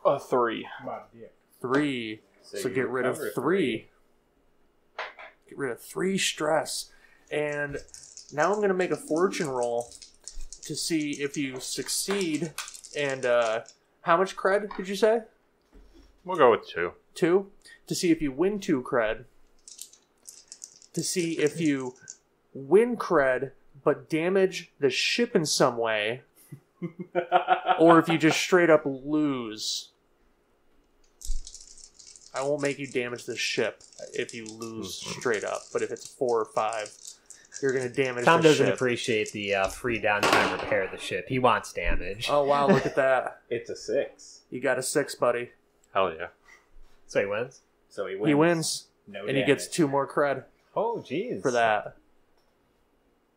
A 3. Come on, yeah. 3. So you get rid of recover 3. Get rid of 3 stress. And now I'm going to make a fortune roll to see if you succeed. And how much cred did you say? We'll go with 2. 2? To see if you win 2 cred. To see if you win cred but damage the ship in some way. Or if you just straight up lose. I won't make you damage the ship if you lose straight up. But if it's 4 or 5, you're going to damage Tom the doesn't ship. appreciate the free downtime repair of the ship. He wants damage. Oh, wow, look at that. It's a 6, You got a 6, buddy. Hell yeah. So he wins? so he wins. He wins, No and he gets 2 more cred Oh, jeez. for that.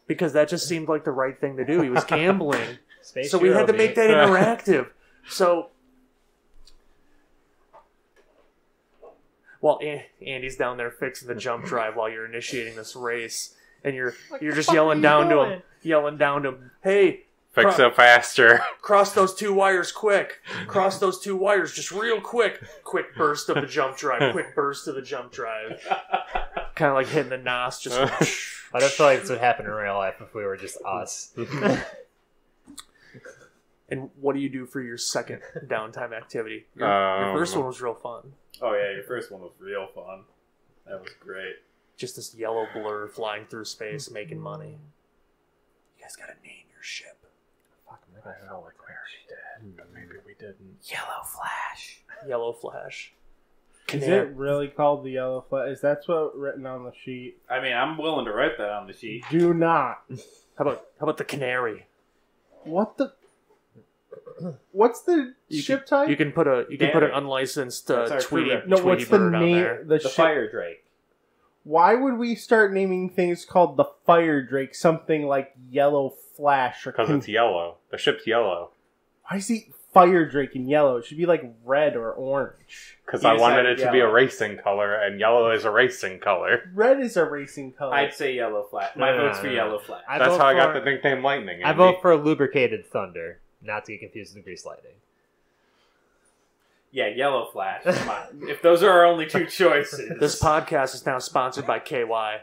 Because that just seemed like the right thing to do. He was gambling. Space So we had to Eurobeat. make that interactive. So, well, Andy's down there fixing the jump drive while you're initiating this race, and you're just yelling down to him, "Hey, Fix it faster. cross those 2 wires quick! Cross those 2 wires just real quick! Quick burst of the jump drive! Quick burst of the jump drive!" Kind of like hitting the nos, just. I don't feel like this would happen in real life if we were just us. And what do you do for your second downtime activity? Your first one was real fun. Oh yeah, your first one was real fun. That was great. Just this yellow blur flying through space, making money. You guys gotta name your ship. I felt like we already did, but maybe we didn't. Yellow Flash. Yellow Flash. Is it really called the yellow flag? Is that what's written on the sheet? I mean, I'm willing to write that on the sheet. Do not. How about the Canary? What the? What's the ship type? You can put an unlicensed That's our Tweety, crew rep. no, Tweety what's the bird on name? there. The The ship. Fire Drake. Why would we start naming things called the Fire Drake something like Yellow Flash or? Because it's yellow. The ship's yellow. Why is he Fire Drake in yellow? It should be like red or orange. Because You I wanted decided it to be a yellow. racing color, and yellow is a racing color. Red is a racing color. I'd say Yellow Flash. My No, vote's for no. Yellow Flash. That's how I got the nickname Lightning. I Andy. vote for lubricated thunder, not to get confused with grease lightning. Yeah, Yellow Flash. Come on. If those are our only 2 choices. This podcast is now sponsored by KY.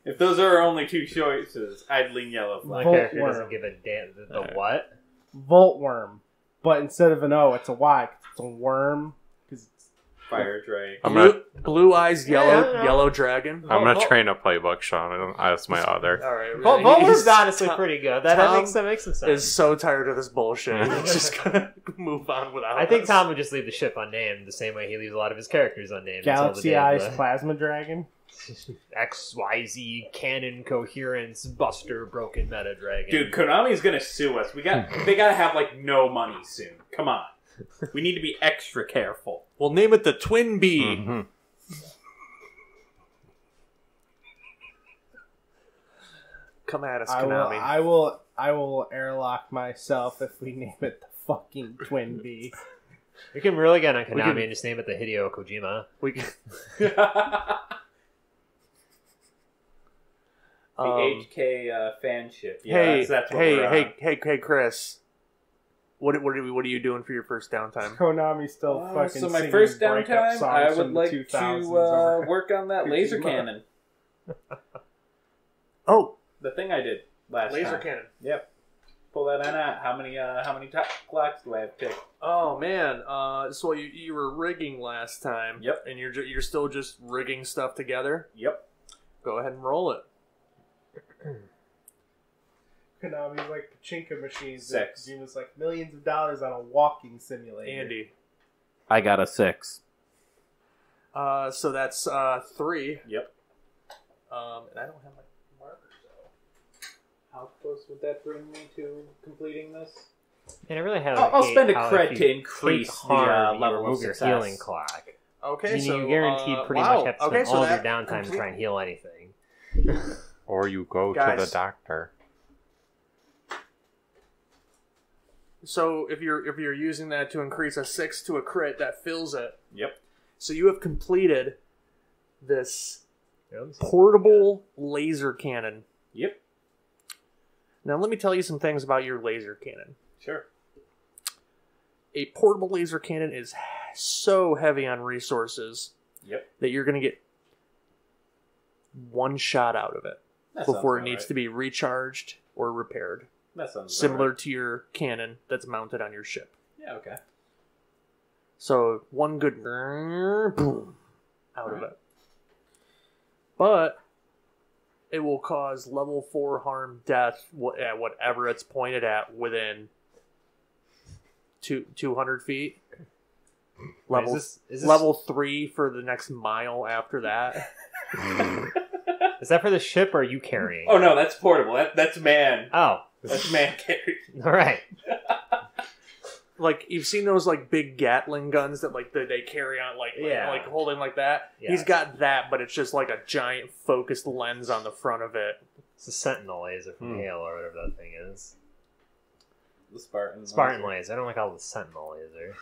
If those are our only 2 choices, I'd lean Yellow My Flash. Volt character doesn't worm. give a damn. The Alright. what? Voltworm, but instead of an O, it's a Y. 'Cause it's a worm. Because it's Fire dragon. I'm gonna Blue eyes, yellow Yeah. yellow dragon. I'm gonna train a playbook, Sean. That's my other. All right, Bulwark's honestly pretty good. That Tom makes some sense. is so tired of this bullshit. He's just gonna move on without. I think us. Tom would just leave the ship unnamed the same way he leaves a lot of his characters unnamed. Galaxy Eyes Plasma Dragon. XYZ Canon Coherence Buster Broken Meta Dragon. Dude, Konami's gonna sue us. They gotta have like no money soon. Come on. We need to be extra careful. We'll name it the Twin Bee. Mhm. Come at us, I Konami. will airlock myself if we name it the fucking Twin Bee. We can really get on Konami can- and just name it the Hideo Kojima. We can, The um, HK fanship. Yeah, hey, that's what we're on. hey, Chris. What are you doing for your first downtime? Konami's still fucking So my singing first breakup downtime, songs I from would the like 2000s to over work on that laser Kojima. cannon. Oh, The thing I did last laser time. cannon. Yep. Pull that on out. How many clocks do I have picked? Oh man, so you were rigging last time. Yep. And you're still just rigging stuff together. Yep. Go ahead and roll it. Konami's like pachinko machines. 6. Kojima's like millions of dollars on a walking simulator. Andy. I got a 6. So that's 3. Yep. And I don't have my marker, so. How close would that bring me to completing this? And I really have. I'll spend a how cred if to you increase take the harm, you level of remove your success. healing clock. Okay, Meaning so you guaranteed pretty wow. much have to Okay, spend so all of your that downtime to complete- try and heal anything. Or you go to Guys. the doctor. So if you're using that to increase a 6 to a crit, that fills it. Yep. So you have completed this portable laser cannon. Yep. Now let me tell you some things about your laser cannon. Sure. A portable laser cannon is so heavy on resources Yep. that you're going to get one shot out of it That before it sounds needs about to be recharged or repaired. That sounds about Similar right. to your cannon that's mounted on your ship. Yeah. Okay. So one good boom out of it. But it will cause level 4 harm death at whatever it's pointed at within 200 feet. Level, Is this- level 3 for the next mile after that. Is that for the ship or are you carrying? Oh no, that's portable. That's man. Oh. That's man carry. All right. Like, you've seen those, like, big Gatling guns that, like, they carry on, like holding like that? Yeah. He's got that, but it's just, like, a giant focused lens on the front of it. It's a Sentinel laser from Halo or whatever that thing is. The Spartan. Spartan laser. I don't like all the Sentinel laser.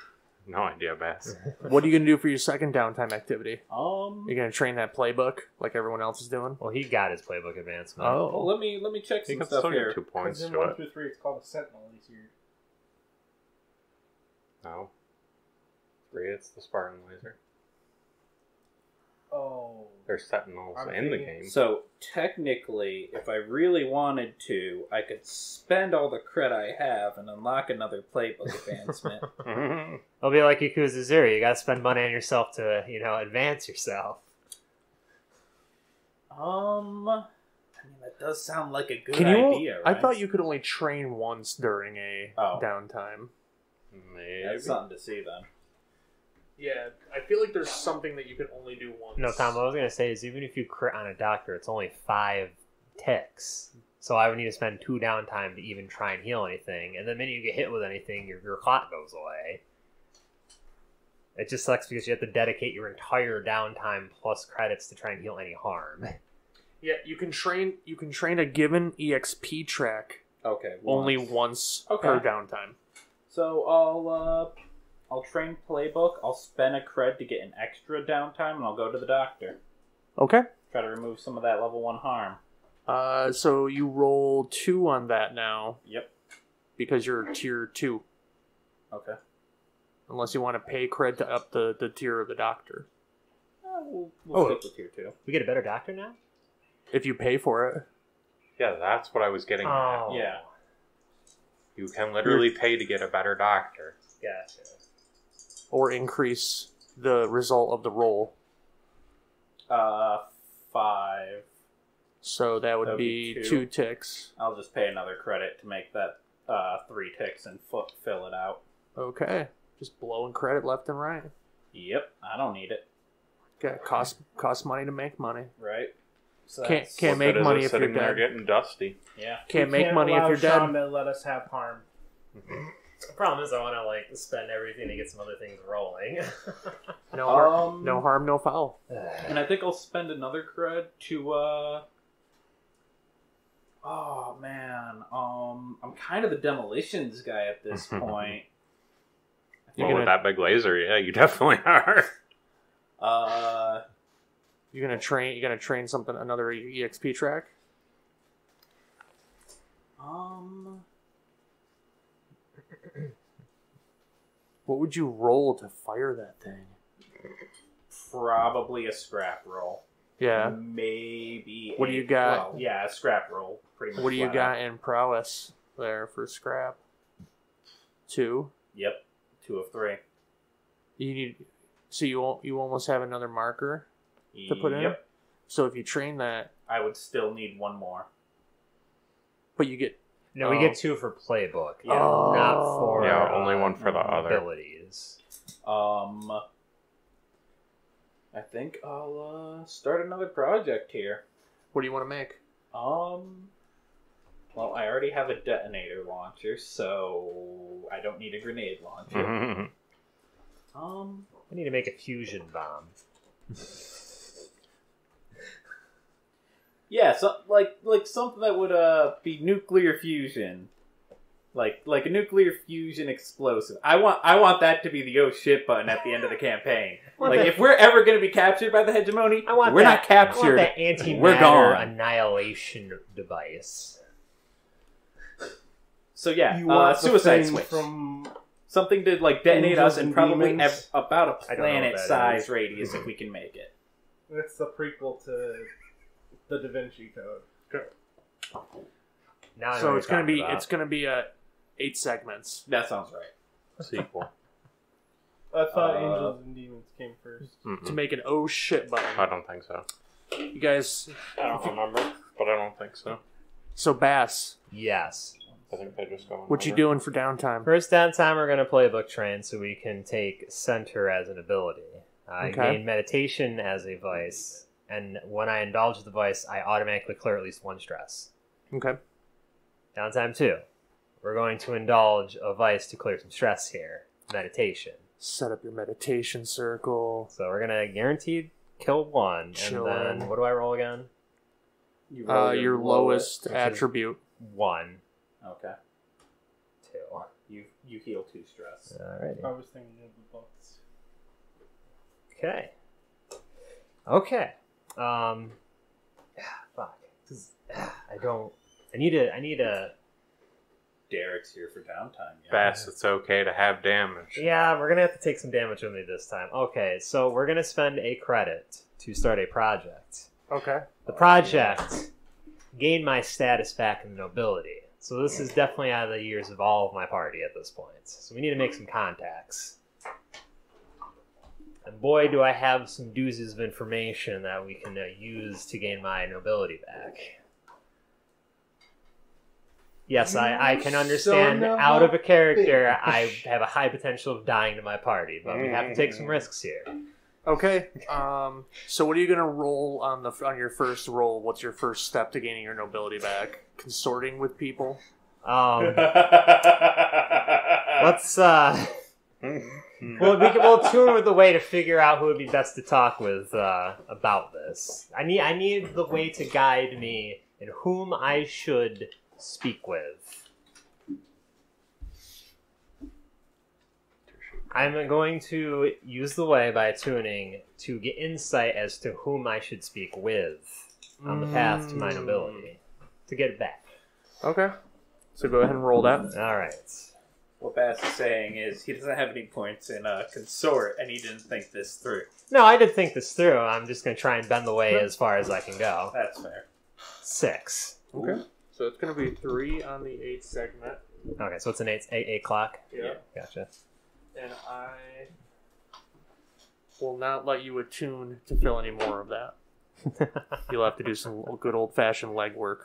No idea, Bass. What are you going to do for your second downtime activity? Um. You're going to train that playbook like everyone else is doing? Well, he got his playbook advancement. Well, let me check You some can stuff still here. get 2 points Because in to 1 it. through 3, it's called a Sentinel laser. No. 3, it's the Spartan laser. Oh. There's Sentinels I'm in the thinking- game. So technically, if I really wanted to, I could spend all the cred I have and unlock another playbook advancement. It'll be like Yakuza 0. You gotta spend money on yourself to, advance yourself. I mean, that does sound like a good Can you? idea, right? I thought you could only train once during a Oh. downtime. Maybe. That's something to see then. Yeah, I feel like there's something that you can only do once. No, Tom, what I was gonna say is even if you crit on a doctor, it's only 5 ticks. So I would need to spend 2 downtime to even try and heal anything. And the minute you get hit with anything, your clock goes away. It just sucks because you have to dedicate your entire downtime plus credits to try and heal any harm. Yeah, you can train a given EXP track Okay. only once. once Okay. per downtime. So I'll train playbook. I'll spend a cred to get an extra downtime, and I'll go to the doctor. Okay. Try to remove some of that level 1 harm. So you roll 2 on that now Yep. because you're tier 2. Okay. Unless you want to pay cred to up the tier of the doctor. We'll stick with tier 2. We get a better doctor now? If you pay for it. Yeah, that's what I was getting at. Oh. Yeah. You can literally pay to get a better doctor. Gotcha. Or increase the result of the roll? 5. So that would That'd be be 2 ticks. I'll just pay another credit to make that 3 ticks and fill it out. Okay. Just blowing credit left and right. Yep, I don't need it. Okay. Cost money to make money. Right? So Can't that's- can't What make good is money it if you're sitting there dead. getting dusty. Yeah. Can't We make money if allow you're Sean dead. to let us have harm. The problem is I want to like spend everything to get some other things rolling. No harm, no harm, no foul. And I think I'll spend another cred to oh man, I'm kind of the demolitions guy at this point. You're Well, with gonna- that big laser, yeah, you definitely are. You're gonna train something, another EXP track. What would you roll to fire that thing? Probably a scrap roll. Yeah. Maybe. What do you got? Well, yeah, a scrap roll. Pretty much. What do you flat got out. in prowess there for scrap? 2. Yep, 2 of 3. You need. So you almost have another marker to put in. Yep. So if you train that, I would still need 1 more. but you get No, we Oh. get 2 for playbook. Yeah. Not for Yeah, only one for the other. abilities. I think I'll start another project here. what do you want to make? Well, I already have a detonator launcher, so I don't need a grenade launcher. Mhm. I need to make a fusion bomb. Yeah, so like something that would be nuclear fusion, like a nuclear fusion explosive. I want that to be the oh shit button at the end of the campaign. Like if we're ever going to be captured by the hegemony, I want we're that, not captured. I want that antimatter We're gone. annihilation device. So yeah, You want the suicide thing switch. from Something to like detonate Angels us in and probably Demons? about a I don't know what that planet-size is. radius if we can make it. It's the prequel to the Da Vinci Code. Now I know So what it's you're gonna be talking about. 8 segments. That sounds right. Sequel. I thought Uh, Angels and Demons came first. To Mm-mm. make an oh shit I button. don't think so. You guys. I don't remember, but I don't think so. So Bass, Yes. I think they just go. what you doing for downtime? First downtime, we're going to playbook train so we can take center as an ability. I Okay. gain meditation as a vice, and when I indulge the vice, I automatically clear at least 1 stress. Okay. Downtime 2. We're going to indulge a vice to clear some stress here. Meditation. Set up your meditation circle. So we're going to guaranteed kill 1, Chillin'. and then what do I roll again? You roll Your lowest which is- attribute. 1, Okay. 2. You heal 2 stress. Alrighty. I was thinking of the books. Okay. Okay. Fuck. 'Cause, I need a. Derek's here for downtime. Yeah. Bass, it's okay to have damage. Yeah, we're gonna have to take some damage with me this time. Okay, so we're gonna spend a credit to start a project. Okay. The project gained my status back in the nobility. So this is definitely out of the years of all of my party at this point. So we need to make some contacts. And boy, do I have some doozies of information that we can use to gain my nobility back. Yes, I can understand So out of a character noble. I have a high potential of dying to my party, but we have to take some risks here. Okay. So what are you gonna roll on your first roll? What's your first step to gaining your nobility back? Consorting with people. Let's we'll tune with the way to figure out who would be best to talk with about this. I need the way to guide me in whom I should speak with. I'm going to use the way by tuning to get insight as to whom I should speak with on the path to my nobility to get it back. Okay. So go ahead and roll that. All right. What Bass is saying is he doesn't have any points in consort, and he didn't think this through. No, I did think this through. I'm just going to try and bend the way as far as I can go. That's fair. 6. Okay. So it's gonna be 3 on the 8 segment. Okay, so it's an 8 o'clock. Yeah. Gotcha. And will not let you attune to fill any more of that. You'll have to do some good old-fashioned legwork.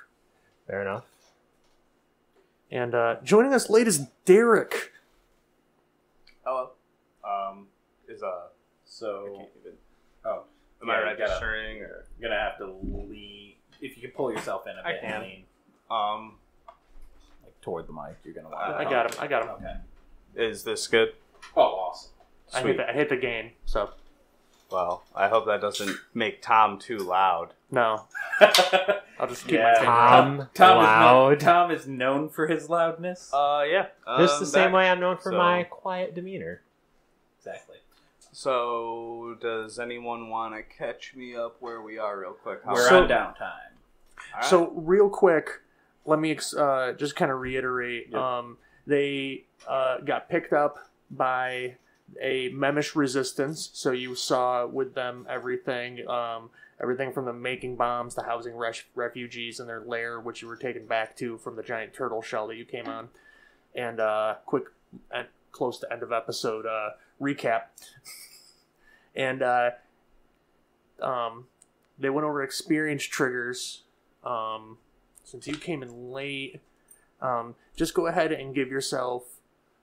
Fair enough. And joining us late is Derek. Hello. So, Am I registering or? you're gonna have to lean. If you can pull yourself in a I bit, can. and lean like toward the mic, you're gonna want. I got him. Okay. Is this good? Oh, awesome. I hit the gain, so Well, I hope that doesn't make Tom too loud. no. I'll just keep my finger up. Loud. Tom is known for his loudness. Yeah. Just the same way I'm known for so- my quiet demeanor. Exactly. So, does anyone want to catch me up where we are real quick? We're So- on downtime. All right. So real quick, let me just kind of reiterate. Yep. They got picked up by a Memish resistance. So you saw with them everything from the making bombs, the housing refugees in their lair, which you were taken back to from the giant turtle shell that you came on. And quick and close to end of episode recap. And they went over experience triggers. Since you came in late, just go ahead and give yourself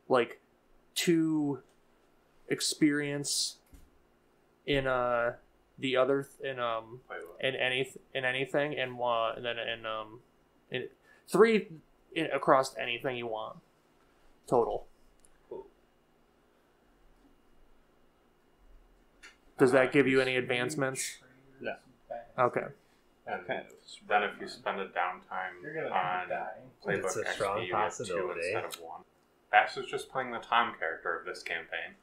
like 2 experience in the other in anything, and then in 3 across anything you want total. Does that give you any advancements? No. Okay. And Okay. then if you spend a downtime You're gonna on die. Playbook It's a XP, strong you get 2 possibility. instead of 1. Bass is just playing the Tom character of this campaign.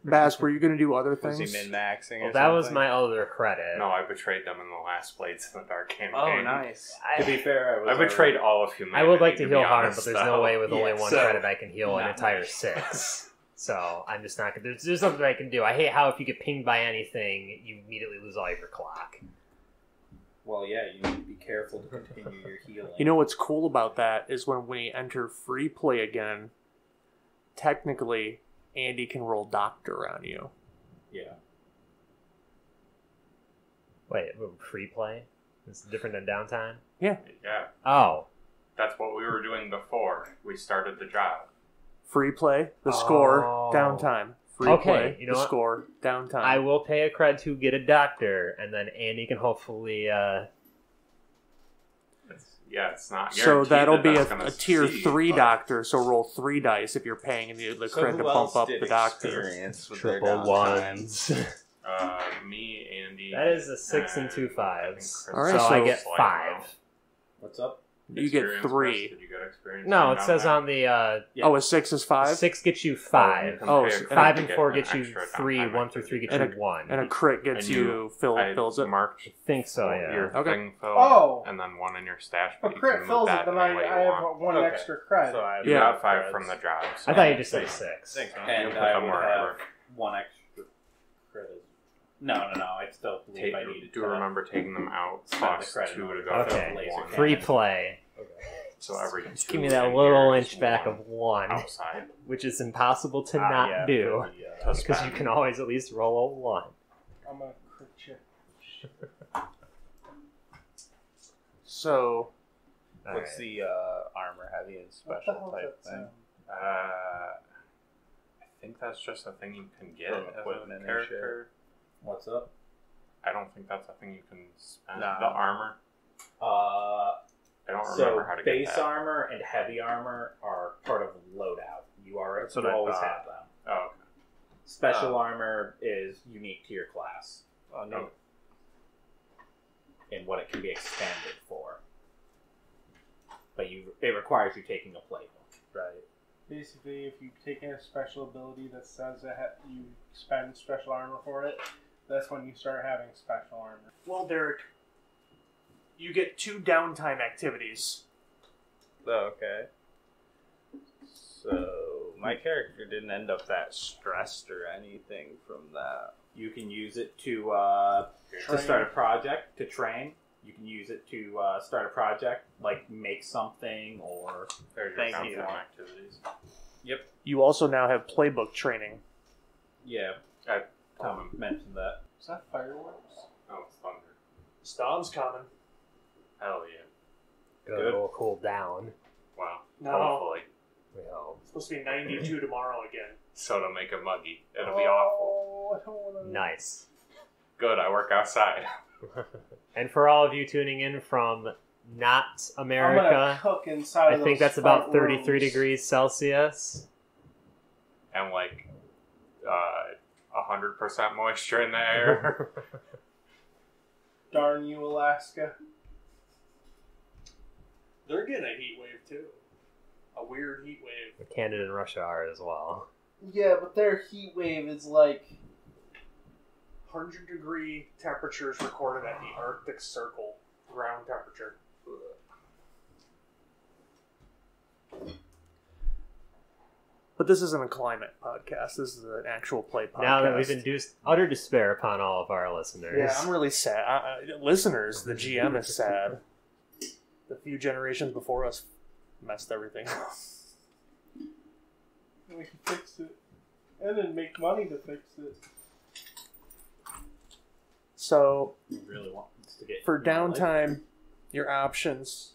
Bass, were you going to do other Was things? he min-maxing Well, or that was something? my other credit. No, I betrayed them in the last Blades in the Dark campaign. Oh, nice. To be fair, I betrayed all of humanity. I would like to be heal harm, honest, but there's no though. way with only Yeah, one so- credit I can heal an Not entire much. 6. So I'm just not gonna. There's something I can do. I hate how if you get pinged by anything, you immediately lose all your clock. Well, yeah, you need to be careful to continue your healing. You know what's cool about that is when we enter free play again, technically, Andy can roll doctor on you. Yeah. Wait, free play? It's different than downtime. Yeah, Oh, that's what we were doing before we started the job. Free play, the score, Oh. downtime. Free Okay, play, you know the what? score, downtime. I will pay a cred to get a doctor, and then Andy can hopefully. It's not. So guaranteed that'll that be that's gonna a tier succeed, 3 but doctor, so roll 3 dice if you're paying the So cred to who bump else up did the doctor. experience with their Triple downtime? ones. Me, Andy. That is a 6 and 2 I think 5s. Chris All right, so so- I get slight 5. What's up? You get Experience, 3. Chris, did you get experience? No, down it says there? on the Yeah. Oh, a 6 is 5? 6 gets you 5. you Oh, can pay so- a credit 5 to and get 4 an gets you extra 3. downtime 1 through 3 gets And you 1. And a crit gets And you, fills it. marked I think so, yeah. your Okay. thing fill, Oh. and then 1 in your stash. A But you crit can move fills it, that then any way you I have want. 1 Okay. extra credit. So I have You Yeah. got 5 creds. from the jobs. I thought you just said 6. Thanks, man. And put I them would wherever. have 1 extra credit. No. I still believe I needed Do to remember taking them out. spend the Cost credit 2 to on go. Okay. to laser 1. Free play. So every Just 2 give me that in little here is inch back 1 of 1, outside. which is impossible to Ah, not yeah, do. for the, To Because you spend. can always at least roll a 1. I'm gonna crit you. So, What's the armor heavy and What the special hell type is that thing? sound? I think that's just a thing you can get From as equipment a and character. What's up? I don't think that's a thing you can spend. Nah. The armor. I don't So remember how to base get that. armor and heavy armor are part of loadout. You That's what I always thought. have them. Oh, okay. Special armor is unique to your class Oh, no. and what it can be expanded for. But it requires you taking a playbook. Right. Basically, if you take a special ability that says that you spend special armor for it, that's when you start having special armor. well, Derek, you get 2 downtime activities. Oh, okay. So, my character didn't end up that stressed or anything from that. You can use it to start a project, to train. You can use it to start a project, like make something or... There's Thank your you. downtime activities. You also now have playbook training. Yeah. Tom mentioned that. Is that fireworks? Oh, it's thunder. Storm's coming. Hell yeah. Good. It'll cool down. Wow. No. Hopefully. We hope. It's supposed to be 92 tomorrow again. So to make it muggy. It'll be awful. I don't wanna... Nice. Good, I work outside. And for all of you tuning in from not I'm America, gonna cook inside I of think those that's about front 33 rooms. degrees Celsius. And like 100% moisture in the air. Darn you, Alaska. They're getting a heat wave too. A weird heat wave. Canada and Russia are as well. Yeah, but their heat wave is like 100-degree temperatures recorded at the Arctic Circle. Ground temperature. But this isn't a climate podcast. This is an actual play podcast. Now that we've induced utter despair upon all of our listeners. Yeah, I'm really sad. Listeners, the GM is sad. The few generations before us messed everything up. we can fix it. And then make money to fix it. So, You really want us to get for you know, like- downtime, your options,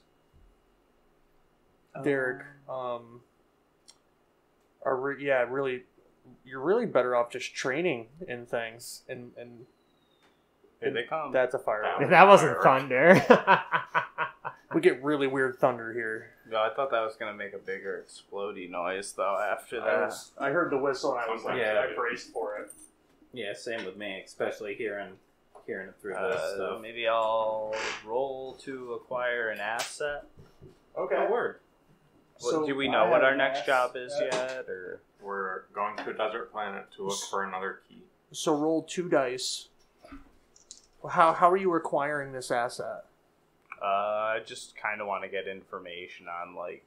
Derek, are really, you're really better off just training in things, and Here they come. that's a fire. That wasn't thunder. We get really weird thunder here. No, I thought that was gonna make a bigger explodey noise though. After that, I heard the whistle and I was like, Yeah. I braced for it. Yeah, same with me, especially hearing it through this stuff. maybe I'll roll to acquire an asset. Okay. Oh, word. So Do we I know what have our an next job asset. is yet, or We're going to a desert planet to look for another key. So roll 2 dice. How are you acquiring this asset? I just kind of want to get information on like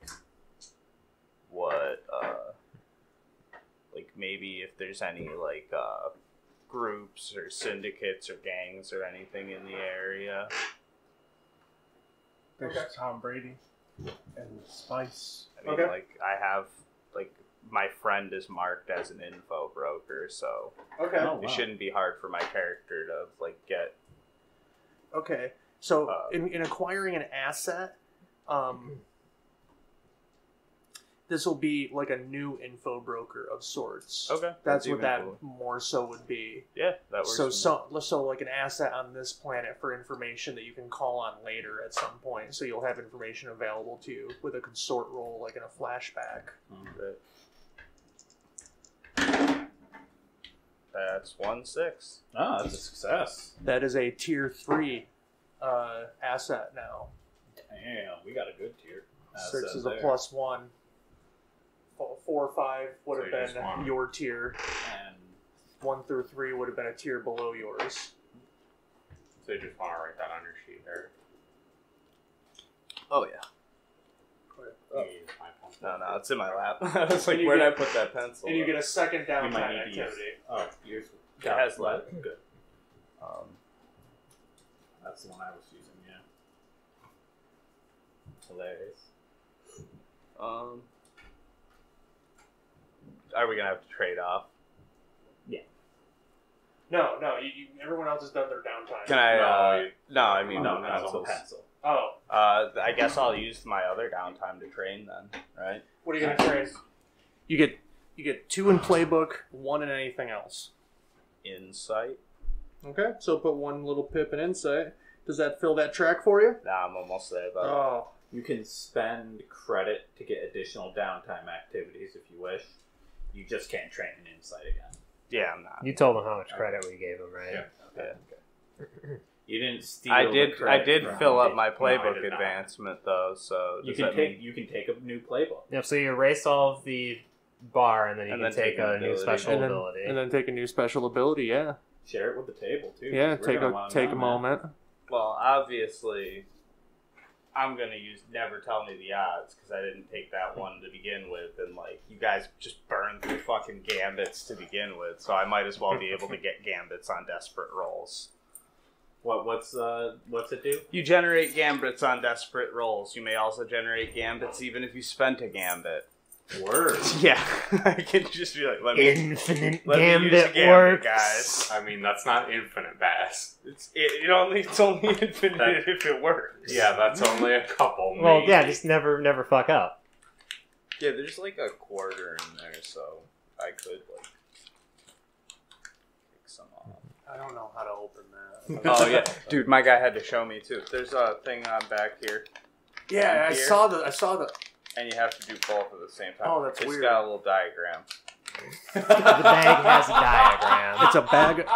what, like maybe if there's any like groups or syndicates or gangs or anything in the area. There's Tom Brady and Spice. I mean, Okay. like I have like my friend is marked as an info broker, so Okay. Oh, it wow. shouldn't be hard for my character to like get. Okay. So Uh, in acquiring an asset, this will be like a new info broker of sorts. Okay, That's what even that cool. more so would be. Yeah, that works. So, for me. so like an asset on this planet for information that you can call on later at some point. So you'll have information available to you with a consort roll, like in a flashback. That's 1-6. Oh, that's a success. That is a tier 3 asset now. Damn, we got a good tier. 6 is a there. +1. 4 or 5 would So have you just been want- your tier. And 1 through 3 would have been a tier below yours. So you just want to write that on your sheet there. Oh yeah. Oh. You use my pencil. No, it's in my lap. I was like, And you where'd get- I put that pencil? And you get a second we might downtime need to use. activity. Oh, yours. It has lead. Good. Um, That's the one I was using. Yeah. Hilarious. Are we gonna have to trade off? No, everyone else has done their downtime. Can I? No, No, I mean No, no that's pencils. a pencil. Oh, I guess I'll use my other downtime to train then, right? what are you going to train? You get 2 in playbook, 1 in anything else. Insight. Okay, so put 1 little pip in insight. Does that fill that track for you? Nah, I'm almost there, but Oh, You can spend credit to get additional downtime activities if you wish. You just can't train an insight again. yeah, I'm not. You told him how much credit we gave him, right? Yeah. Okay. You didn't steal. I the did credit from fill me. up my No, I playbook did not. advancement though, so You does can that take. mean- You can take a new playbook. Yep, so you erase all of the bar, and then you And can then take take an a new ability. special and then, ability. and then take a new special ability, yeah. Share it with the table too. Yeah, 'cause we're gonna wanna take know, a man. moment. Well, obviously, I'm gonna use never tell me the odds because I didn't take that one to begin with, and like you guys just burned through fucking gambits to begin with, so I might as well be able to get gambits on desperate rolls. What's it do? You generate gambits on desperate rolls. You may also generate gambits even if you spent a gambit. Word. Yeah, I can just be like, let me Infinite use Gambit Gambit, works. guys. I mean, that's not infinite bass. It's only infinite if it works. Yeah, that's only a couple. Well, maybe. yeah, just never fuck up. Yeah, there's like a quarter in there, so I could like pick some off. I don't know how to open that. Oh yeah, dude, my guy had to show me too. There's a thing on back here, Yeah, I Here. saw the. and you have to do both at the same time. Oh, that's It's weird. got a little diagram. The bag has a diagram. It's a bag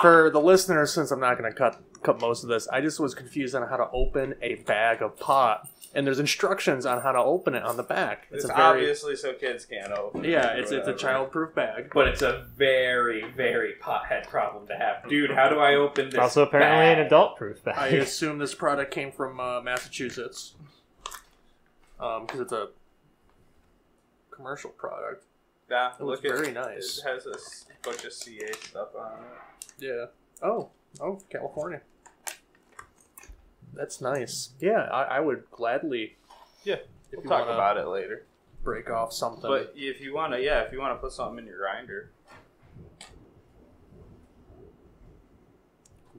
for the listeners. Since I'm not going to cut most of this, I just was confused on how to open a bag of pot, and there's instructions on how to open it on the back. It's a very obviously so kids can't open it. yeah, or it's a whatever. child-proof bag. But it's a very, very pothead problem to have. Dude, how do I open this? It's also apparently bag? an adult-proof bag. I assume this product came from Massachusetts, because it's a commercial product. Yeah, It was look very it, nice. It has a bunch of CA stuff on it. Yeah. Oh, California. That's nice. Yeah, I would gladly. Yeah, if We'll you talk wanna about it later. break off something. But if you wanna put something in your grinder.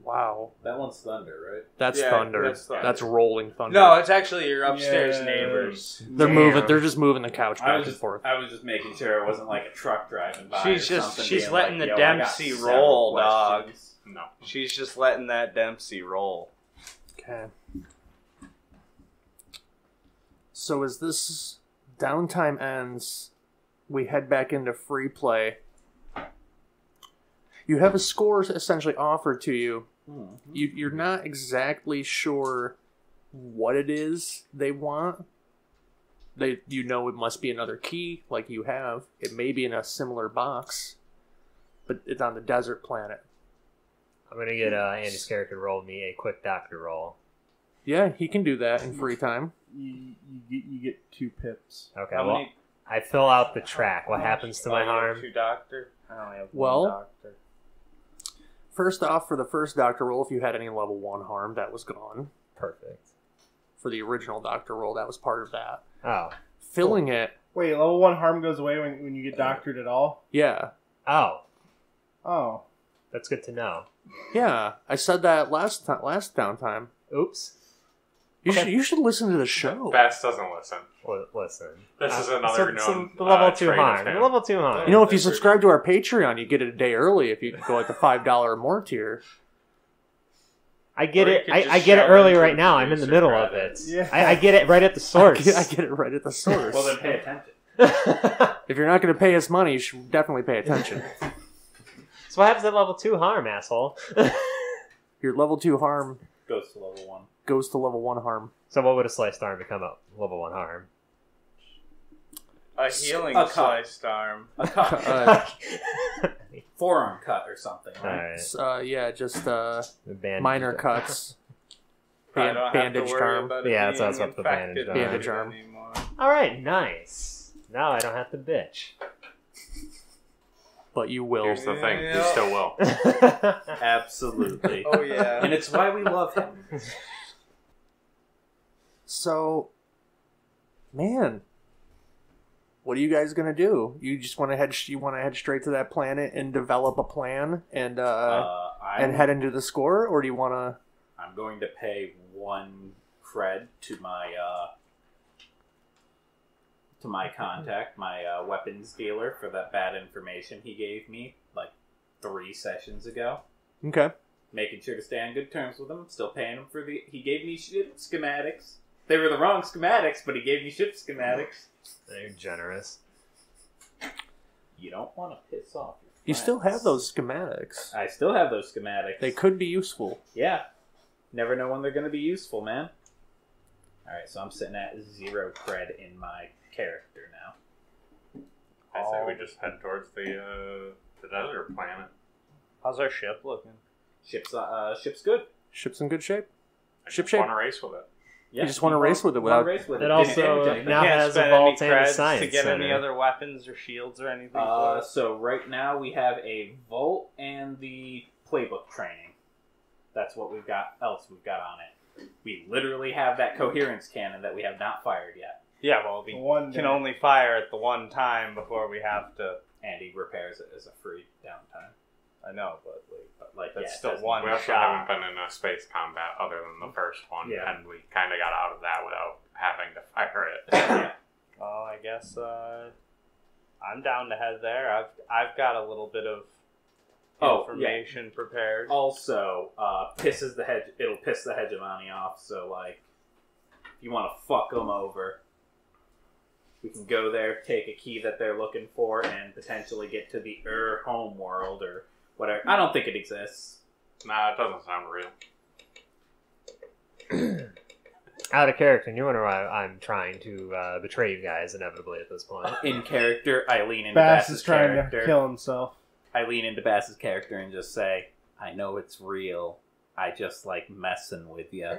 Wow, That one's thunder, right? that's Yeah, thunder. that's thunder. That's rolling thunder. No, it's actually your upstairs Yeah. neighbors. they're Damn. moving. They're just moving the couch I back was and just forth. I was just making sure it wasn't like a truck driving by. She's or just- something she's being letting like, the "Yo, I got Dempsey several roll, dog." questions." No. She's just letting that Dempsey roll. Okay. So as this downtime ends, we head back into free play. You have a score essentially offered to you. You're not exactly sure what it is they want. You know it must be another key, like you have. It may be in a similar box, but it's on the desert planet. I'm gonna get Andy's character to roll me a quick doctor roll. Yeah, he can do that in free time. You get 2 pips. Okay, How well, many- I fill out the track. What happens to my Oh, you have harm? 2 doctor? I only have Well- 1 doctor. First off, for the first doctor roll, if you had any level 1 harm, that was gone. Perfect. For the original doctor roll, that was part of that. Oh. Filling it, Wait, level 1 harm goes away when you get doctored at all? yeah. Oh. Oh. That's good to know. Yeah, I said that last downtime. Oops. You should listen to the show. Bass doesn't listen. Listen. This is another known the level 2 trait of harm. him. The level 2 harm. You know, if you subscribe to our Patreon, you get it a day early if you go like the $5 or more tier. I get Or you it. could I just get it shove early into right the now. I'm in the producer middle of credits. it. Yeah. I get it right at the source. I get it right at the source. Well, then pay attention. If you're not going to pay us money, you should definitely pay attention. So what happens at level 2 harm, asshole? Your level 2 harm Goes to level 1. goes to level 1 harm. So what would a sliced arm become at level 1 harm? A healing A cut. sliced arm. A cut. Uh, Forearm cut or something, right? Alright. yeah, just Bandage. minor cuts. I don't have Bandaged to worry arm. about it Yeah, being that's what the infected bandage arm. anymore. Alright, nice. Now I don't have to bitch. But you will. Here's the thing. You Yeah. still will. Absolutely. Oh yeah. And it's why we love him. So, man, what are you guys gonna do? You just want to head straight to that planet and develop a plan and head into the score, or do you want to? I'm going to pay 1 cred to my contact, my weapons dealer, for that bad information he gave me like 3 sessions ago. Okay. Making sure to stay on good terms with him. Still paying him for he gave me ship schematics. They were the wrong schematics, but he gave me ship schematics. You're generous. You don't want to piss off your You still friends. have those schematics. I still have those schematics. They could be useful. Yeah. Never know when they're going to be useful, man. Alright, so I'm sitting at 0 cred in my character now. I say we just head towards the desert planet. How's our ship looking? Ship's good. Ship's in good shape. I Ship just shape. want to race with it. Yeah, You just wanna race with it wanna without- race with It Didn't also damage anything. now Can't has a spend vault any and a creds science to get any center. other weapons or shields or anything. for us? So right now we have a vault and the playbook training. That's what we've got on it. We literally have that coherence cannon that we have not fired yet. Yeah, well, we One can day. only fire at the one time before we have to. And he repairs it as a free downtime. I know, but like that's Yeah, still that's- one We also shot. haven't been in a space combat other than the first one, Yeah. and we kind of got out of that without having to fire it. Well, I guess I'm down to head there. I've got a little bit of information prepared. Also, pisses the it'll piss the hegemony off. So, like, if you want to fuck them over, we can go there, take a key that they're looking for, and potentially get to the home world or whatever. I don't think it exists. Nah, it doesn't sound real. Out of character, and you wonder why I'm trying to betray you guys inevitably at this point. In character, I lean into Bass Bass's is trying character. to kill himself. I lean into Bass's character and just say, I know it's real. I just like messing with you.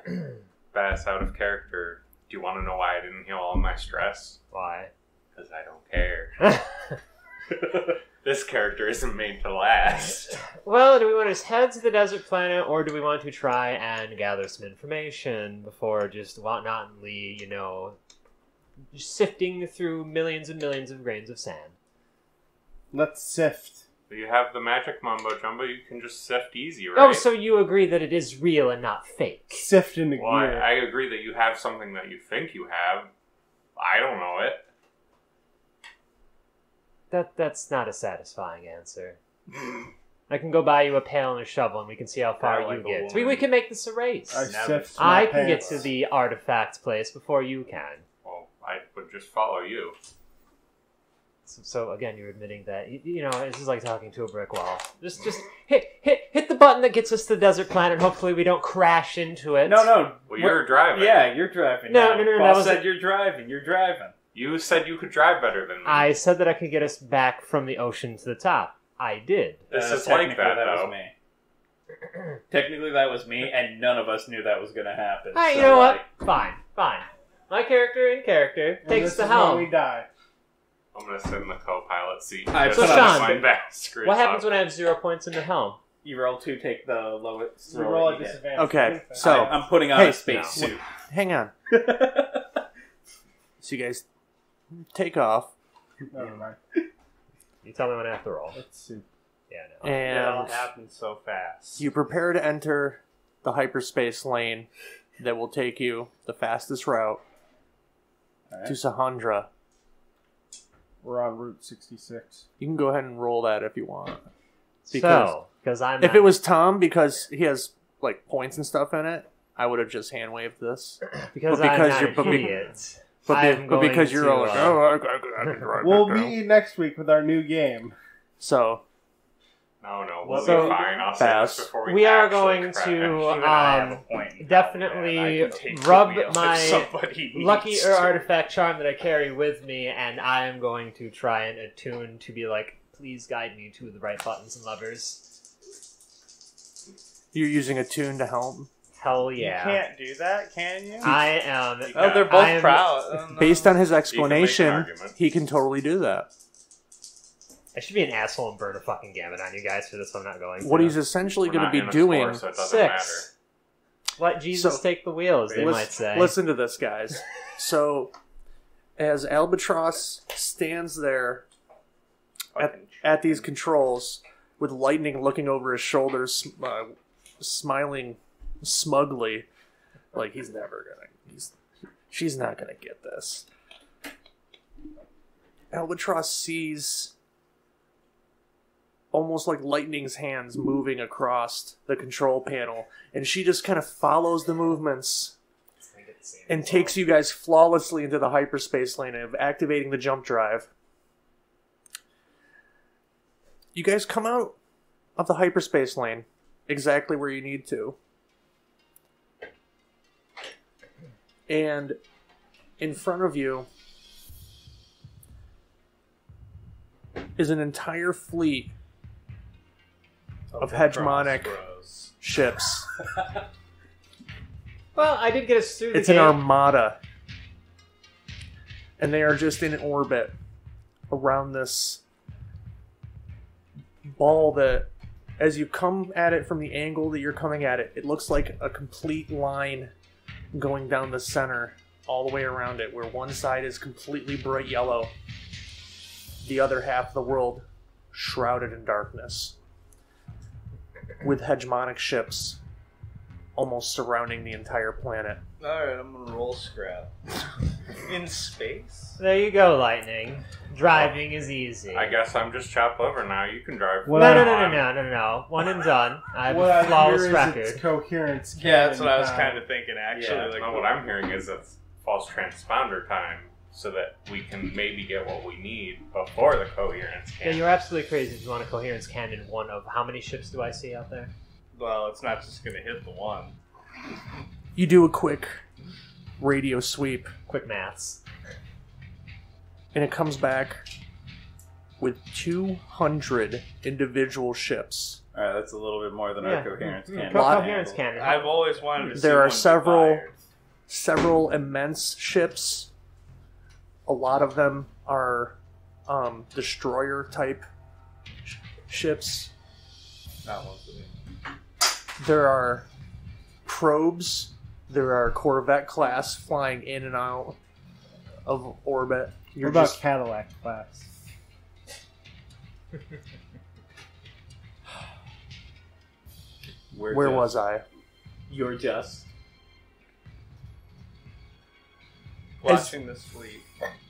Bass out of character. Do you want to know why I didn't heal all my stress? Why? Because I don't care. This character isn't made to last. Well, do we want to head to the desert planet, or do we want to try and gather some information before just wantonly, sifting through millions and millions of grains of sand? Let's sift. You have the magic mumbo jumbo, you can just sift easy, right? Oh, so you agree that it is real and not fake? Sift into Well, gear. I agree that you have something that you think you have. I don't know it. That's not a satisfying answer. I can go buy you a pail and a shovel, and we can see how far like you a get. woman. We can make this a race. I Never- sift my I can get pants. to the artifact place before you can. Well, I would just follow you. So again, you're admitting that this is like talking to a brick wall. Just hit the button that gets us to the desert planet. Hopefully, we don't crash into it. No. Well, you're driving. Yeah, you're driving. No, now. no, Boss that was said you're driving. You're driving. You said you could drive better than me. I said that I could get us back from the ocean to the top. I did. This is like technically that, was though. me. Technically, that was me, and none of us knew that was going to happen. Alright, so, you know like, what? Fine. My character in character And takes this the is when helm. we die. I'm gonna sit in the co-pilot seat. I just put to on- find back screws What happens up. when I have 0 points in the helm? You roll 2, take the lowest. We roll that a you get. disadvantage. Okay, so- I'm putting on Hey, a spacesuit. Hang on. So you guys take off, Never mind. You tell me when I have to roll. Let's see. Yeah, no. It all and happened so fast. you prepare to enter the hyperspace lane that will take you the fastest route Alright. to Sahandra. We're on Route 66. You can go ahead and roll that if you want. Because I'm If not- it was Tom, because he has like points and stuff in it, I would have just hand waved this. because but because I'm you're- not but an be- idiot. But, I'm but because going you're to, all like, I can drive We'll back down." meet you next week with our new game. So No, we'll So- be fine. I'll say Bass. this before We are actually going crash. to Even I have a point in definitely time, man. I can take the rub wheel if my somebody needs lucky or to. artifact charm that I carry with me, and I am going to try and attune to be like, please guide me to the right buttons and levers. you're using a tune to help. Hell You yeah. can't do that, can you? I am. Oh, they're I both am- proud. Based on his You can make an explanation, argument. he can totally do that. I should be an asshole and burn a fucking gambit on you guys for this. I'm not going to. What he's essentially We're going to not be in a doing. score, so it doesn't matter. 6. Let Jesus So- take the wheel, as they Listen- might say. Listen to this, guys. So, as Albatross stands there at these controls with lightning looking over his shoulders, smiling smugly, like he's never gonna. She's not gonna get this. Albatross sees almost like lightning's hands moving across the control panel, and she just kind of follows the movements and takes you guys flawlessly into the hyperspace lane of activating the jump drive. You guys come out of the hyperspace lane exactly where you need to. And in front of you is an entire fleet of hegemonic ships. Well, I did get us through the It's an gate. armada. And they are just in orbit around this ball that, as you come at it from the angle that you're coming at it, it looks like a complete line going down the center all the way around it, where one side is completely bright yellow, the other half of the world shrouded in darkness, with hegemonic ships almost surrounding the entire planet. Alright, I'm gonna roll scrap. In space? There you go, Lightning. Driving is easy. I guess I'm just chopped liver now. You can drive. No. One and done. I have a flawless record. Its coherence. Yeah, that's what I was kind of thinking, actually. Yeah, like, no, what I'm hearing is it's false transponder time, so that we can maybe get what we need before the coherence Yeah, cannon. you're absolutely crazy if you want a coherence cannon. One of how many ships do I see out there? well, it's not just gonna hit the one. You do a quick radio sweep, Quick maths. and it comes back with 200 individual ships. Alright, that's a little bit more than Yeah. our coherence cannon. Coherence cannon. I've always wanted to see There are one several immense ships. A lot of them are destroyer type ships. Not most of them. There are probes. There are Corvette class flying in and out of orbit. What about Cadillac class? Where was I? You're just. Watching this fleet.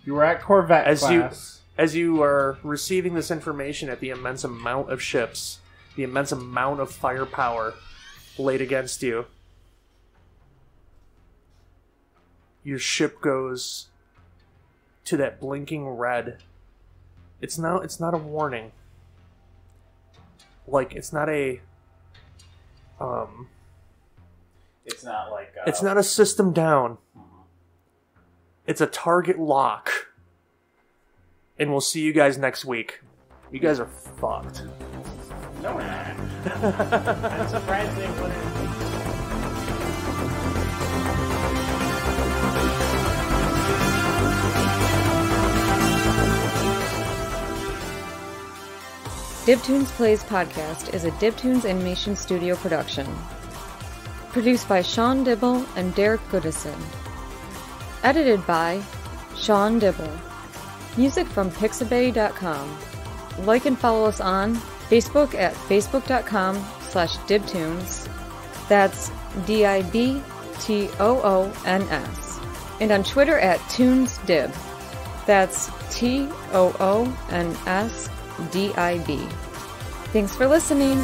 You were at Corvette class. As you are receiving this information at the immense amount of ships, the immense amount of firepower laid against you, your ship goes to that blinking red. It's not a warning. Like, it's not a It's not like. it's not a system down. It's a target lock. And we'll see you guys next week. You guys are fucked. No, we're not. I'm surprised they wouldn't. DibToons Plays Podcast is a DibToons Animation Studio production. Produced by Sean Dibble and Derek Goodison. Edited by Sean Dibble. Music from Pixabay.com. Like and follow us on Facebook at facebook.com/DibToons. That's DibToons. And on Twitter at ToonsDib. That's ToonsDib. Thanks for listening.